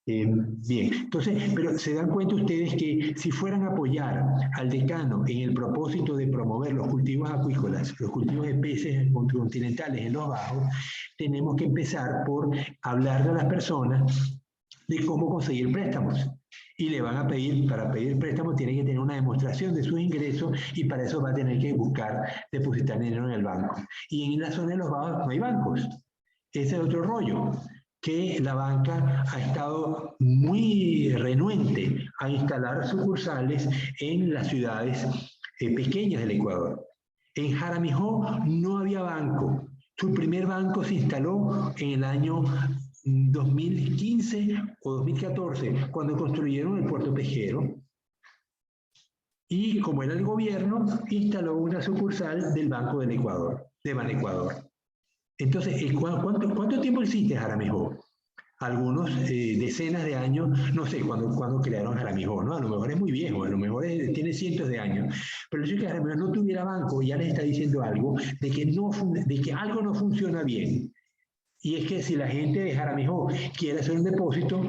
Bien, entonces, pero se dan cuenta ustedes que si fueran a apoyar al decano en el propósito de promover los cultivos acuícolas, los cultivos de peces continentales en los bajos, tenemos que empezar por hablarle a las personas de cómo conseguir préstamos. Y le van a pedir, para pedir préstamos, tiene que tener una demostración de sus ingresos y para eso va a tener que buscar depositar dinero en el banco. Y en la zona de los bajos no hay bancos. Ese es otro rollo, que la banca ha estado muy renuente a instalar sucursales en las ciudades pequeñas del Ecuador. En Jaramijó no había banco. Su primer banco se instaló en el año 2015 o 2014, cuando construyeron el puerto pesquero. Y como era el gobierno, instaló una sucursal del Banco del Ecuador, de Banecuador. Entonces, ¿cuánto tiempo existe Jaramijó? Algunos decenas de años, no sé cuándo crearon Jaramijó, ¿no? A lo mejor es muy viejo, a lo mejor tiene cientos de años. Pero el hecho de que Jaramijó no tuviera banco ya les está diciendo algo de que algo no funciona bien. Y es que si la gente de Jaramijó quiere hacer un depósito,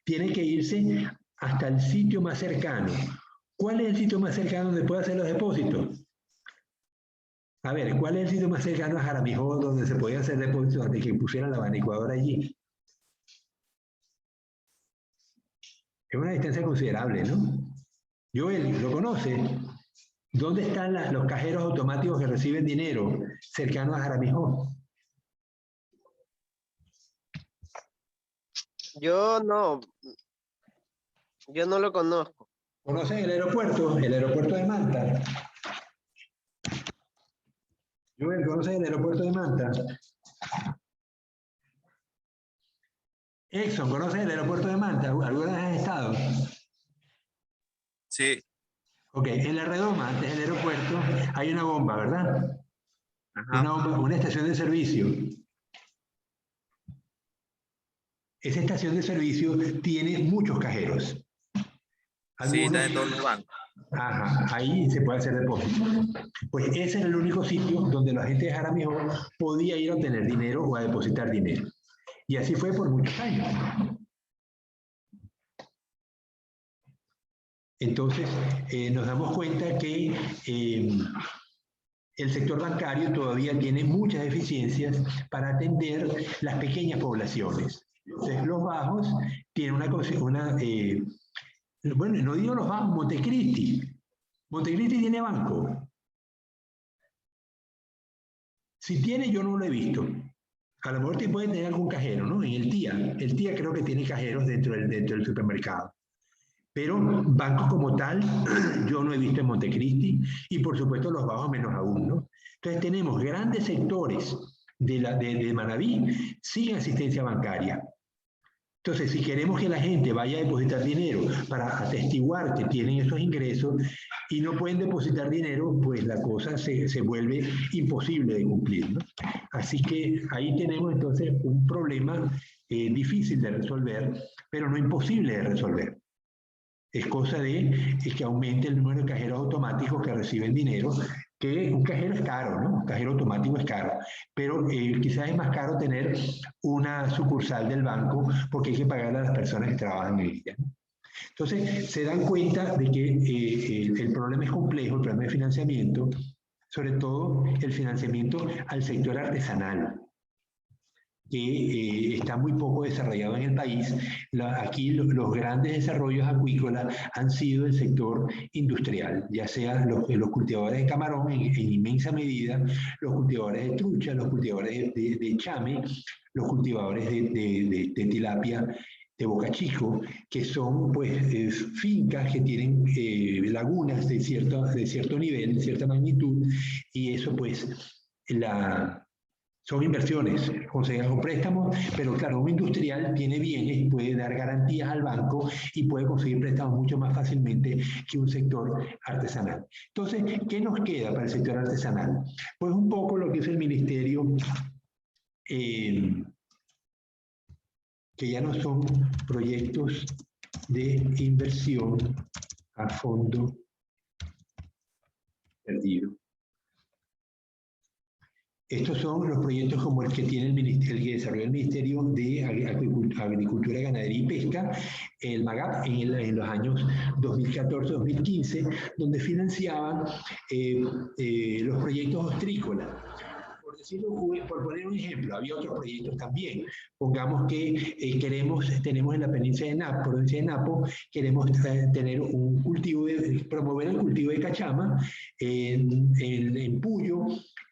tiene que irse hasta el sitio más cercano. ¿Cuál es el sitio más cercano donde puede hacer los depósitos? A ver, ¿cuál es el sitio más cercano a Jaramijó donde se podía hacer depósitos antes que pusieran la Banecuador allí? Es una distancia considerable, ¿no? Joel, ¿lo conoce? ¿Dónde están los cajeros automáticos que reciben dinero cercanos a Jaramijó?
Yo no lo conozco.
¿Conocen el aeropuerto? El aeropuerto de Manta. Joel, ¿conocen el aeropuerto de Manta? Exxon, ¿conoces el aeropuerto de Manta? ¿Alguna vez has estado?
Sí.
Ok, en la redoma, antes del aeropuerto, hay una bomba, ¿verdad?
Ajá.
Una estación de servicio. Esa estación de servicio tiene muchos cajeros.
Sí, está en todos los bancos.
Ajá, ahí se puede hacer depósito. Pues ese era el único sitio donde la gente de Jaramillo podía ir a obtener dinero o a depositar dinero. Y así fue por muchos años. Entonces, nos damos cuenta que el sector bancario todavía tiene muchas deficiencias para atender las pequeñas poblaciones. Entonces, los bajos tienen bueno, no digo los bajos, Montecristi. Montecristi tiene banco. Si tiene, yo no lo he visto. A lo mejor te puede tener algún cajero, ¿no? En el TIA creo que tiene cajeros dentro del supermercado. Pero bancos como tal, yo no he visto en Montecristi y por supuesto los bajos menos aún, ¿no? Entonces tenemos grandes sectores de Manabí sin asistencia bancaria. Entonces, si queremos que la gente vaya a depositar dinero para atestiguar que tienen esos ingresos y no pueden depositar dinero, pues la cosa se vuelve imposible de cumplir, ¿no? Así que ahí tenemos entonces un problema difícil de resolver, pero no imposible de resolver. Es cosa de que aumente el número de cajeros automáticos que reciben dinero, que un cajero es caro, ¿no? Un cajero automático es caro, pero quizás es más caro tener una sucursal del banco porque hay que pagarle a las personas que trabajan en ella, ¿no? Entonces, se dan cuenta de que el problema es complejo, el problema de financiamiento, sobre todo el financiamiento al sector artesanal, que está muy poco desarrollado en el país. Aquí los grandes desarrollos acuícolas han sido el sector industrial, ya sea los cultivadores de camarón en inmensa medida, los cultivadores de trucha, los cultivadores de chame, los cultivadores de tilapia, Boca Chico, que son pues fincas que tienen lagunas de cierto nivel, de cierta magnitud, y eso pues son inversiones, conseguir un préstamo, pero claro, un industrial tiene bienes, puede dar garantías al banco y puede conseguir préstamos mucho más fácilmente que un sector artesanal. Entonces, ¿qué nos queda para el sector artesanal? Pues un poco lo que es el ministerio, que ya no son proyectos de inversión a fondo perdido. Estos son los proyectos como el que tiene el que desarrolló el Ministerio de Agricultura, Ganadería y Pesca, el MAGAP, en los años 2014-2015, donde financiaban los proyectos ostrícolas. Por poner un ejemplo, había otros proyectos también. Pongamos que tenemos en la provincia de Napo, queremos tener un cultivo, promover el cultivo de cachama en Puyo.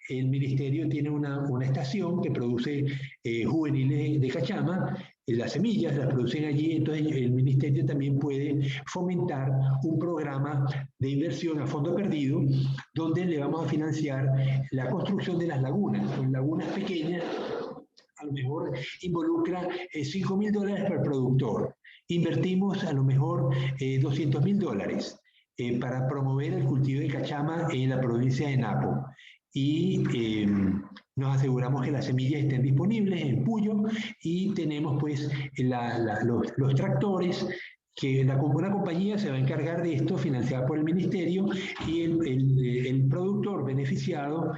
El ministerio tiene una estación que produce juveniles de cachama, las semillas las producen allí, entonces el ministerio también puede fomentar un programa de inversión a fondo perdido, donde le vamos a financiar la construcción de las lagunas, con lagunas pequeñas, a lo mejor involucra $5.000 para el productor. Invertimos a lo mejor $200.000 para promover el cultivo de cachama en la provincia de Napo. Y nos aseguramos que las semillas estén disponibles en Puyo y tenemos pues los tractores, que una compañía se va a encargar de esto, financiada por el ministerio, y el productor beneficiado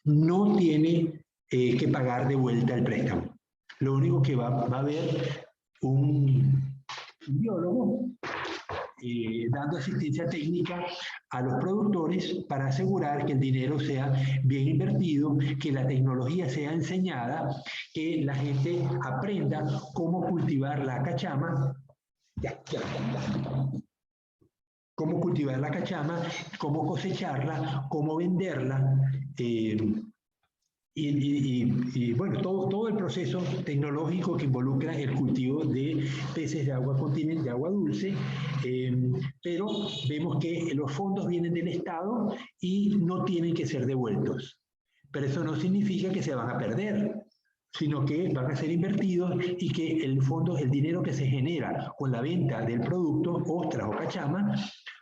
no tiene que pagar de vuelta el préstamo. Lo único que va a haber un biólogo dando asistencia técnica a los productores para asegurar que el dinero sea bien invertido, que la tecnología sea enseñada, que la gente aprenda cómo cultivar la cachama, cómo cultivar la cachama, cómo cosecharla, cómo venderla, y bueno, todo el proceso tecnológico que involucra el cultivo de peces de agua continental, de agua dulce, pero vemos que los fondos vienen del Estado y no tienen que ser devueltos. Pero eso no significa que se van a perder, sino que van a ser invertidos y que el dinero que se genera con la venta del producto, ostras o cachama,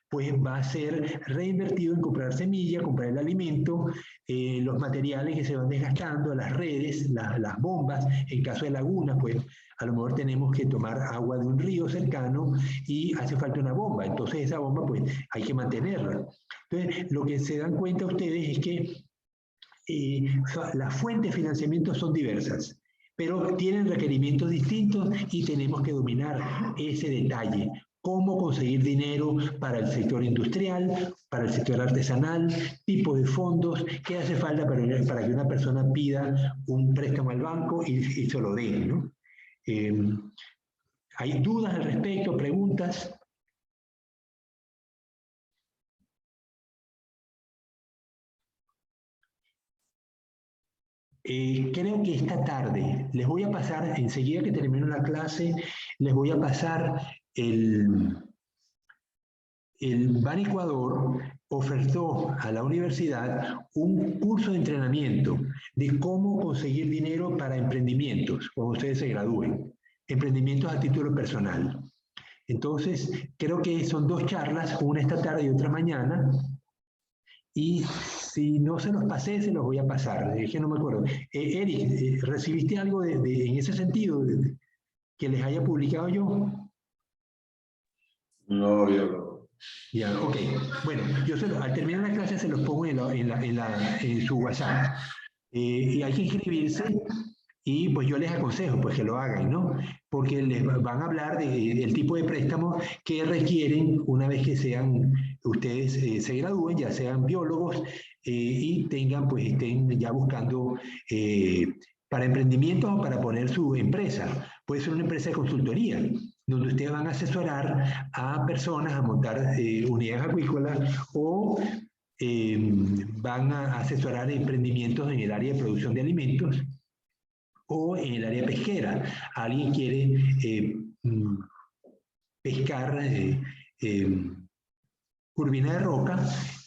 pues va a ser reinvertido en comprar semilla, comprar el alimento, los materiales que se van desgastando, las redes, las bombas. En caso de lagunas, pues a lo mejor tenemos que tomar agua de un río cercano y hace falta una bomba. Entonces esa bomba pues hay que mantenerla. Entonces lo que se dan cuenta ustedes es que las fuentes de financiamiento son diversas, pero tienen requerimientos distintos y tenemos que dominar ese detalle. Cómo conseguir dinero para el sector industrial, para el sector artesanal, tipo de fondos, qué hace falta para que una persona pida un préstamo al banco y se lo den, ¿no? ¿Hay dudas al respecto, preguntas? Creo que esta tarde les voy a pasar, enseguida que termino la clase, les voy a pasar el Ban Ecuador ofertó a la universidad un curso de entrenamiento de cómo conseguir dinero para emprendimientos, cuando ustedes se gradúen, emprendimientos a título personal. Entonces, creo que son 2 charlas, una esta tarde y otra mañana, y si no se los pasé, se los voy a pasar, es que no me acuerdo. Eric, ¿recibiste algo en ese sentido que les haya publicado yo?
No, yo no.
Ya, ok. Bueno, yo al terminar la clase se los pongo en su WhatsApp. Y hay que inscribirse y pues yo les aconsejo pues que lo hagan, ¿no? Porque les van a hablar del tipo de préstamos que requieren una vez que ustedes se gradúen, ya sean biólogos y estén ya buscando para emprendimientos o para poner su empresa. Puede ser una empresa de consultoría, donde ustedes van a asesorar a personas a montar unidades acuícolas o van a asesorar emprendimientos en el área de producción de alimentos o en el área pesquera. Alguien quiere pescar curvina de roca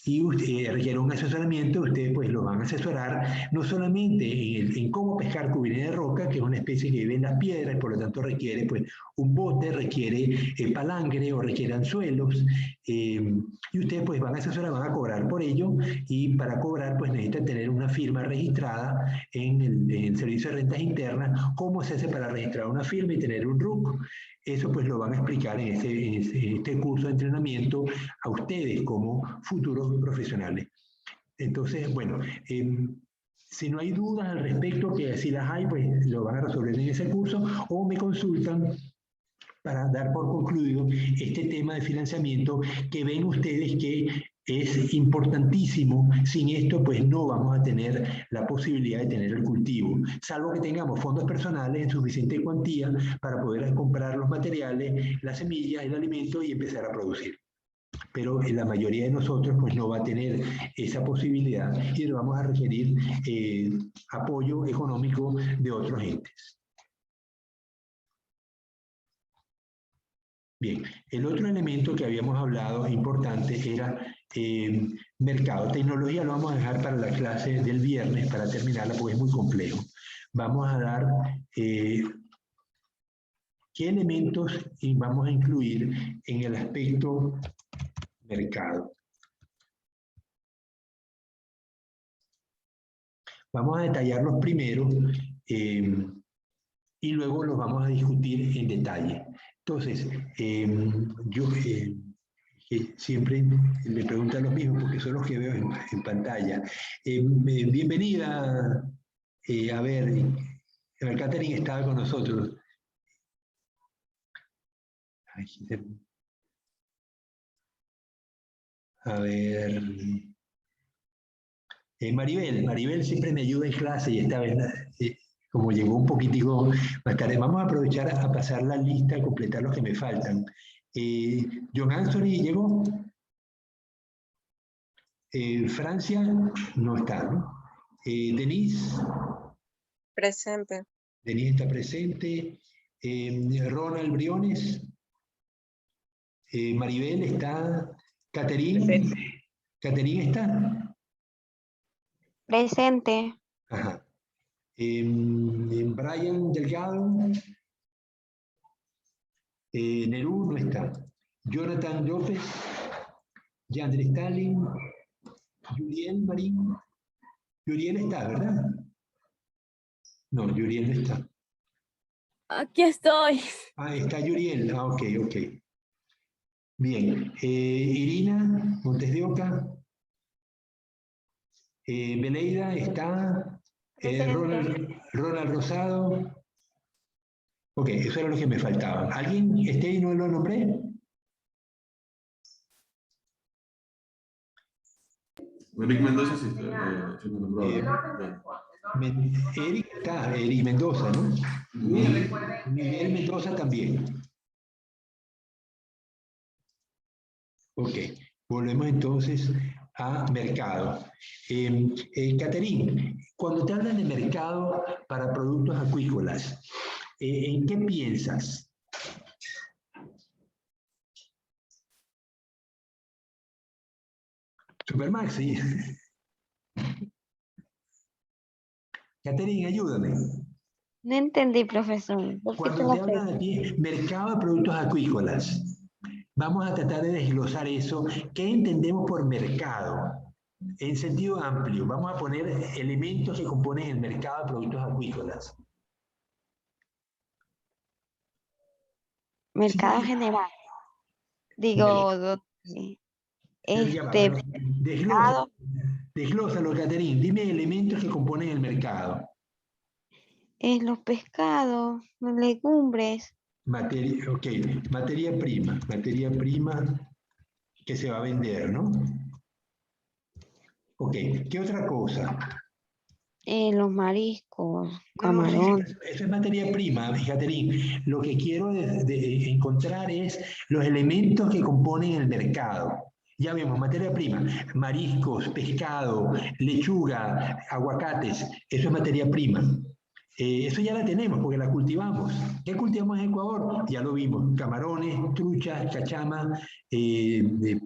y requiere un asesoramiento. Ustedes pues lo van a asesorar no solamente en cómo pescar curvina de roca, que es una especie que vive en las piedras y por lo tanto requiere pues un bote, requiere palangre o requiere anzuelos, y ustedes pues van a asesorar, van a cobrar por ello, y para cobrar pues necesitan tener una firma registrada en el Servicio de Rentas Internas. ¿Cómo se hace para registrar una firma y tener un RUC? Eso pues lo van a explicar en este curso de entrenamiento a ustedes como futuros profesionales. Entonces, bueno, si no hay dudas al respecto, que si las hay, pues lo van a resolver en ese curso o me consultan para dar por concluido este tema de financiamiento que ven ustedes que es importantísimo. Sin esto, pues no vamos a tener la posibilidad de tener el cultivo, salvo que tengamos fondos personales en suficiente cuantía para poder comprar los materiales, las semillas, el alimento y empezar a producir. Pero la mayoría de nosotros pues no va a tener esa posibilidad y le vamos a requerir apoyo económico de otros entes. Bien, el otro elemento que habíamos hablado importante era mercado. Tecnología lo vamos a dejar para la clase del viernes, para terminarla, porque es muy complejo. Vamos a dar qué elementos vamos a incluir en el aspecto mercado. Vamos a detallar los primeros y luego los vamos a discutir en detalle. Entonces, yo siempre me preguntan los mismos porque son los que veo en pantalla. Bienvenida, a ver, Catherine estaba con nosotros. A ver, Maribel siempre me ayuda en clase y esta vez, como llegó un poquitico más tarde, vamos a aprovechar a pasar la lista, a completar los que me faltan. John Anthony llegó. Francia no está, ¿no? Denise.
Presente.
Denise está presente. Ronald Briones. Maribel está. Catherine. Catherine está.
Presente.
Ajá. Brian Delgado. Nerú no está. Jonathan López. Yandre Stalin. Yuriel Marín. Yuriel está, ¿verdad? No, Yuriel no está.
Aquí estoy.
Ah, está Yuriel. Ah, ok. Bien. Irina Montes de Oca. Beleida está. Ronald Rosado. Ok, eso era lo que me faltaba. ¿Alguien esté y no lo nombré?
Eric Mendoza sí está.
Eric está, Eric Mendoza, ¿no? Miguel Mendoza también. Ok, volvemos entonces a mercado. Catherine, cuando te hablan de mercado para productos acuícolas, ¿en qué piensas? Supermax, sí. Catherine, ayúdame.
No entendí, profesor.
Cuando te hablan aquí, mercado de productos acuícolas, vamos a tratar de desglosar eso. ¿Qué entendemos por mercado? En sentido amplio, vamos a poner elementos que componen el mercado de productos acuícolas.
Mercado
Sí.
general. Digo, mercado.
Desglósalo, Catherine. Dime elementos que componen el mercado.
Los pescados, las legumbres.
Materia prima que se va a vender, ¿no? Ok, ¿qué otra cosa?
Los mariscos,
No,
camarones.
sí, eso es materia prima, Catherine. Lo que quiero encontrar es los elementos que componen el mercado. Ya vemos, materia prima, mariscos, pescado, lechuga, aguacates, eso es materia prima. Eso ya la tenemos porque la cultivamos. ¿Qué cultivamos en Ecuador? Ya lo vimos. Camarones, trucha, cachama,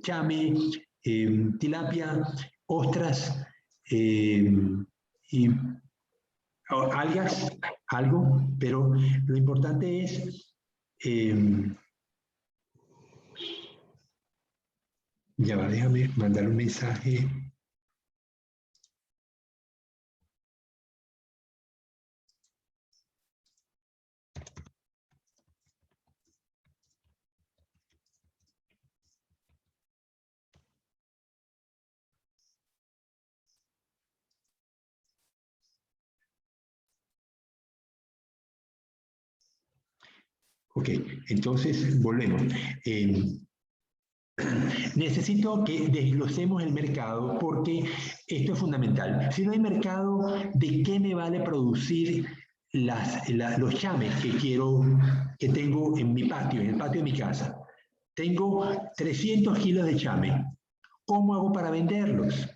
chame, tilapia, ostras y algas, algo, pero lo importante es, ya va, déjame mandar un mensaje. Ok, entonces volvemos. Necesito que desglosemos el mercado porque esto es fundamental. Si no hay mercado, ¿de qué me vale producir los chames que tengo en mi patio, en el patio de mi casa? Tengo 300 kilos de chame. ¿Cómo hago para venderlos?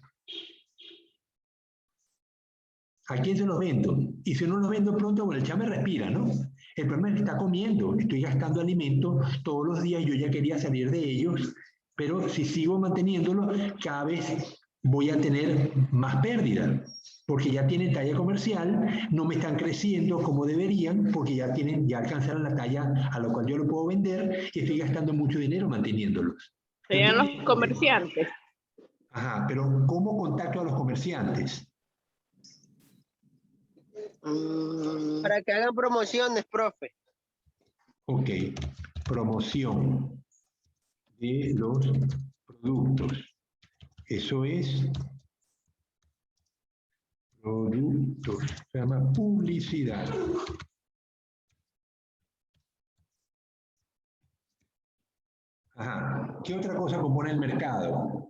¿A quién se los vendo? Y si no los vendo pronto, bueno, el chame respira, ¿no? El problema es que está comiendo, estoy gastando alimento todos los días, yo ya quería salir de ellos, pero si sigo manteniéndolos, cada vez voy a tener más pérdida, porque ya tienen talla comercial, no me están creciendo como deberían, porque ya alcanzaron la talla a la cual yo lo puedo vender y estoy gastando mucho dinero manteniéndolos.
Serían los comerciantes.
Ajá, pero ¿cómo contacto a los comerciantes?
Para que hagan promociones, profe.
Ok, promoción de los productos. Eso es productos, se llama publicidad. Ajá, ¿qué otra cosa compone el mercado?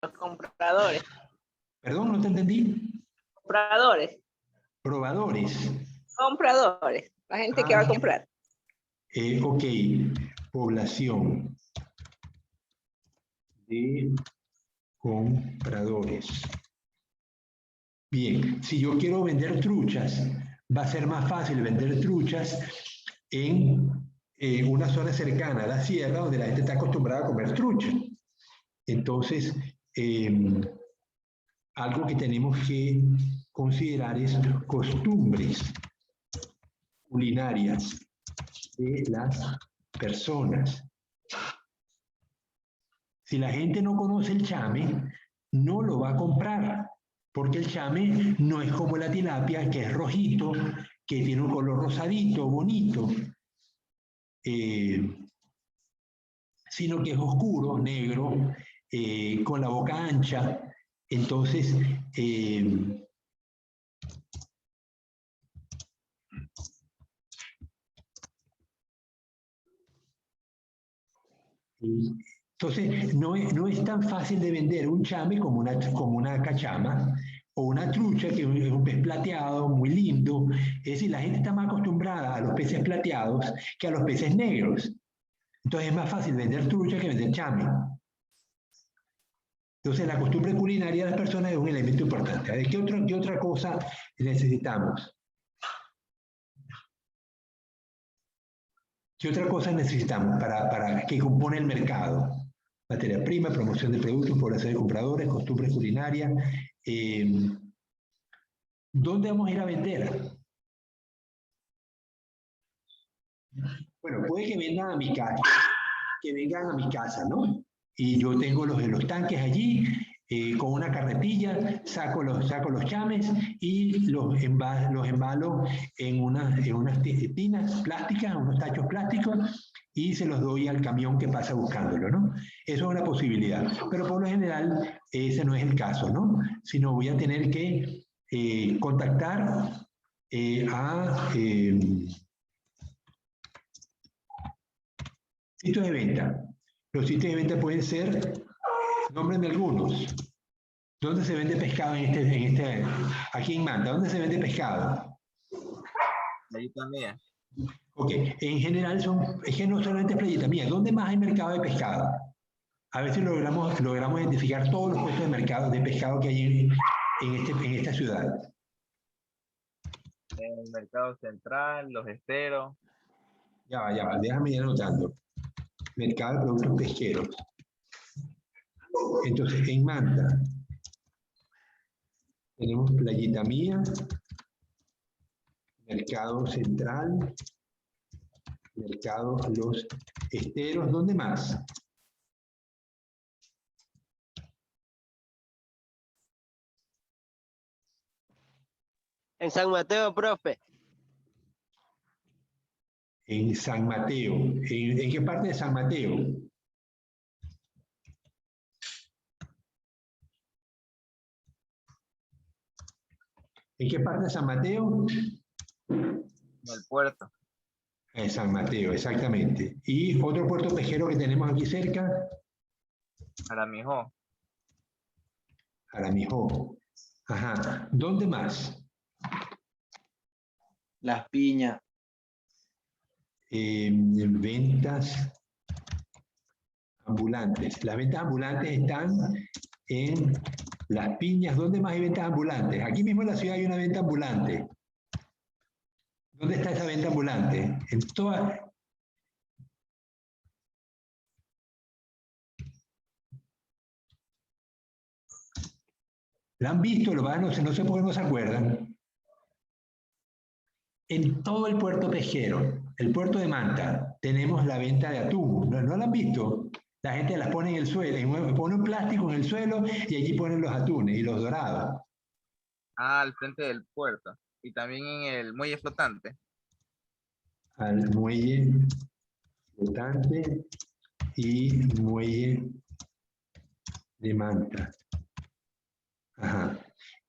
Los compradores.
Perdón, no te entendí.
Compradores.
Probadores.
Compradores. La gente que va a comprar.
Ok, población de compradores. Bien, si yo quiero vender truchas, va a ser más fácil vender truchas en una zona cercana a la sierra donde la gente está acostumbrada a comer trucha. Entonces, algo que tenemos que considerar es costumbres culinarias de las personas. Si la gente no conoce el chame, no lo va a comprar, porque el chame no es como la tilapia, que es rojito, que tiene un color rosadito, bonito, sino que es oscuro, negro, con la boca ancha. Entonces, no es tan fácil de vender un chame como una cachama o una trucha, que es un pez plateado muy lindo. Es decir, la gente está más acostumbrada a los peces plateados que a los peces negros. Entonces es más fácil vender trucha que vender chame. Entonces la costumbre culinaria de las personas es un elemento importante. A ver, ¿qué otra cosa necesitamos? ¿Qué otra cosa necesitamos para que compone el mercado? Materia prima, promoción de productos, población de compradores, costumbres culinarias. ¿Dónde vamos a ir a vender? Bueno, puede que vengan a mi casa, ¿no? Y yo tengo los tanques allí, con una carretilla, saco los chames y los embalo en unas tinas plásticas, unos tachos plásticos, y se los doy al camión que pasa buscándolo, ¿no? Eso es una posibilidad, pero por lo general ese no es el caso, ¿no? Sino voy a tener que contactar a sitios de venta. Los sitios de venta pueden ser, nómbrenme algunos. ¿Dónde se vende pescado aquí en Manta? ¿Dónde se vende pescado?
Playita Mía.
Ok, en general es que no solamente es Playita Mía. ¿Dónde más hay mercado de pescado? A ver si logramos identificar todos los puestos de mercado de pescado que hay en esta ciudad.
El mercado central, los esteros.
Ya va, déjame ir anotando. Mercado de productos pesqueros. Entonces, en Manta tenemos Playita Mía, Mercado Central, Mercado Los Esteros. ¿Dónde más?
En San Mateo, profe.
En San Mateo. ¿En qué parte de San Mateo? ¿En qué parte de San Mateo?
En el puerto.
En San Mateo, exactamente. ¿Y otro puerto pesquero que tenemos aquí cerca?
Aramijó.
Aramijó. Ajá. ¿Dónde más?
Las Piñas.
Ventas ambulantes. Las ventas ambulantes están en Las Piñas. ¿Dónde más hay ventas ambulantes? Aquí mismo en la ciudad hay una venta ambulante. ¿Dónde está esa venta ambulante? En todas. ¿La han visto? No sé por qué no se acuerdan. En todo el puerto pesquero, el puerto de Manta, tenemos la venta de atún. ¿No la han visto? La gente las pone en el suelo, pone un plástico en el suelo y allí ponen los atunes y los dorados.
Ah, al frente del puerto. Y también en el muelle flotante.
Al muelle flotante y muelle de Manta. Ajá.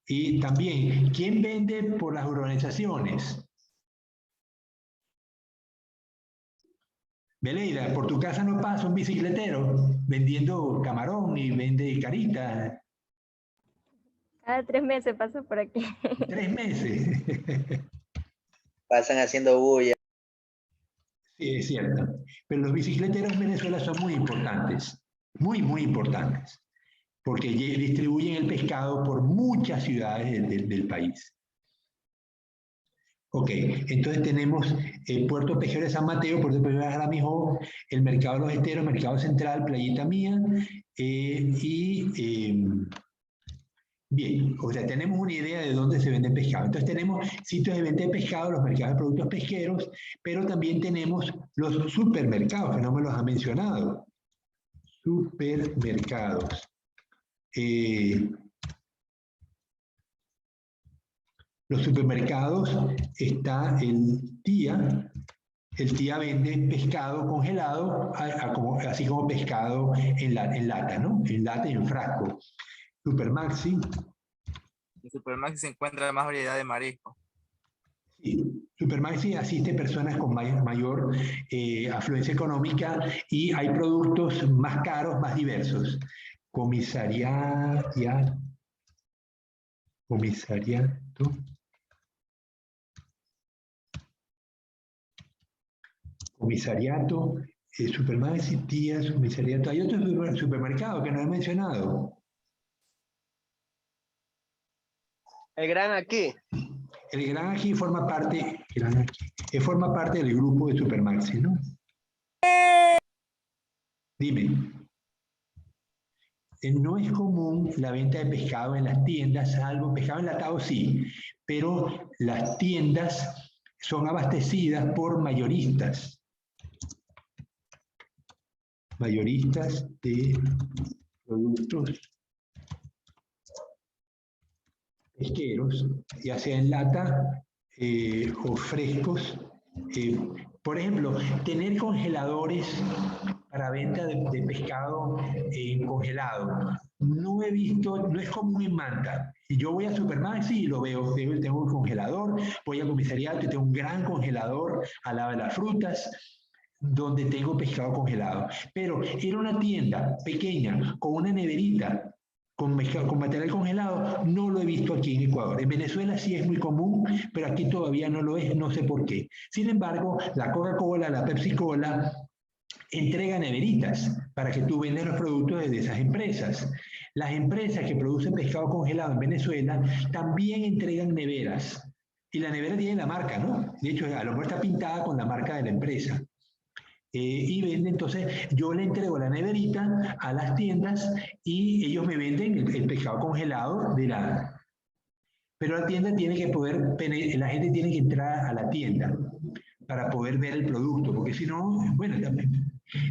Y también, ¿quién vende por las urbanizaciones? Beleida, por tu casa no pasa un bicicletero vendiendo camarón y vende carita.
Cada 3 meses paso por aquí.
3 meses.
Pasan haciendo bulla.
Sí, es cierto. Pero los bicicleteros en Venezuela son muy importantes. Muy, muy importantes. Porque distribuyen el pescado por muchas ciudades del país. Ok, entonces tenemos el puerto pesquero de San Mateo, puerto pesquero de Aramijó, el mercado de los esteros, mercado central, Playita Mía, bien, o sea, tenemos una idea de dónde se vende pescado. Entonces tenemos sitios de venta de pescado, los mercados de productos pesqueros, pero también tenemos los supermercados, que no me los ha mencionado. Supermercados. Los supermercados está el TIA. El TIA vende pescado congelado, así como pescado en lata, ¿no? En lata y en frasco. Supermaxi.
En Supermaxi se encuentra más variedad de mariscos.
Sí, Supermaxi asiste a personas con mayor afluencia económica y hay productos más caros, más diversos. Comisariato. Comisariato, Supermaxi, Tías, comisariato. Hay otro supermercado que no he mencionado.
El Gran Aquí.
El Gran Aquí forma parte del grupo de Supermaxi, ¿no? Dime. No es común la venta de pescado en las tiendas, salvo pescado enlatado sí, pero las tiendas son abastecidas por mayoristas. Mayoristas de productos pesqueros, ya sea en lata o frescos. Por ejemplo, tener congeladores para venta de pescado congelado. No he visto, no es común en Manta. Yo voy a Supermaxi y lo veo, tengo un congelador, voy al comisariato y tengo un gran congelador al lado de las frutas, donde tengo pescado congelado. Pero era una tienda pequeña, con una neverita, con material congelado, no lo he visto aquí en Ecuador. En Venezuela sí es muy común, pero aquí todavía no lo es, no sé por qué. Sin embargo, la Coca-Cola, la Pepsi-Cola, entrega neveritas para que tú vendas los productos de esas empresas. Las empresas que producen pescado congelado en Venezuela también entregan neveras Y la nevera tiene la marca, ¿no? De hecho, a lo mejor está pintada con la marca de la empresa. Y vende, entonces yo le entrego la neverita a las tiendas y ellos me venden el pescado congelado de la... Pero la tienda tiene que poder, la gente tiene que entrar a la tienda para poder ver el producto, porque si no, bueno,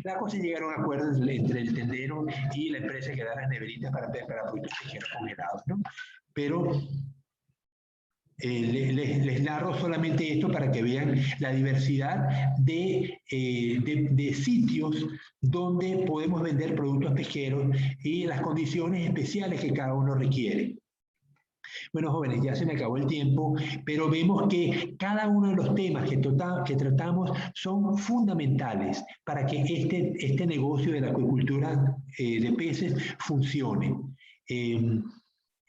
la cosa llegaron a acuerdos entre el tendero y la empresa que da las neveritas para productos pesqueros congelados, ¿no? Pero les narro solamente esto para que vean la diversidad de sitios donde podemos vender productos pesqueros y las condiciones especiales que cada uno requiere. Bueno, jóvenes, ya se me acabó el tiempo, pero vemos que cada uno de los temas que tratamos son fundamentales para que este negocio de la acuicultura de peces funcione.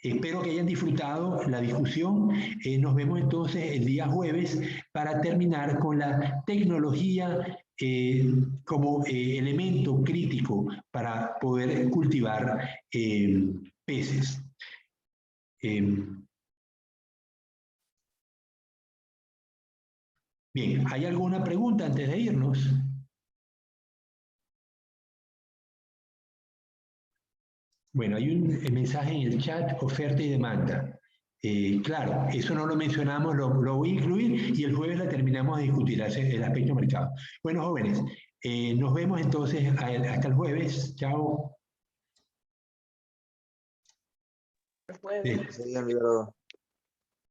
Espero que hayan disfrutado la discusión. Nos vemos entonces el día jueves para terminar con la tecnología como elemento crítico para poder cultivar peces. Bien, ¿hay alguna pregunta antes de irnos? Bueno, hay un mensaje en el chat, oferta y demanda. Claro, eso no lo mencionamos, lo voy a incluir y el jueves la terminamos de discutir, el aspecto mercado. Bueno, jóvenes, nos vemos entonces hasta el jueves. Chao.
Pues,
Sí, enviado.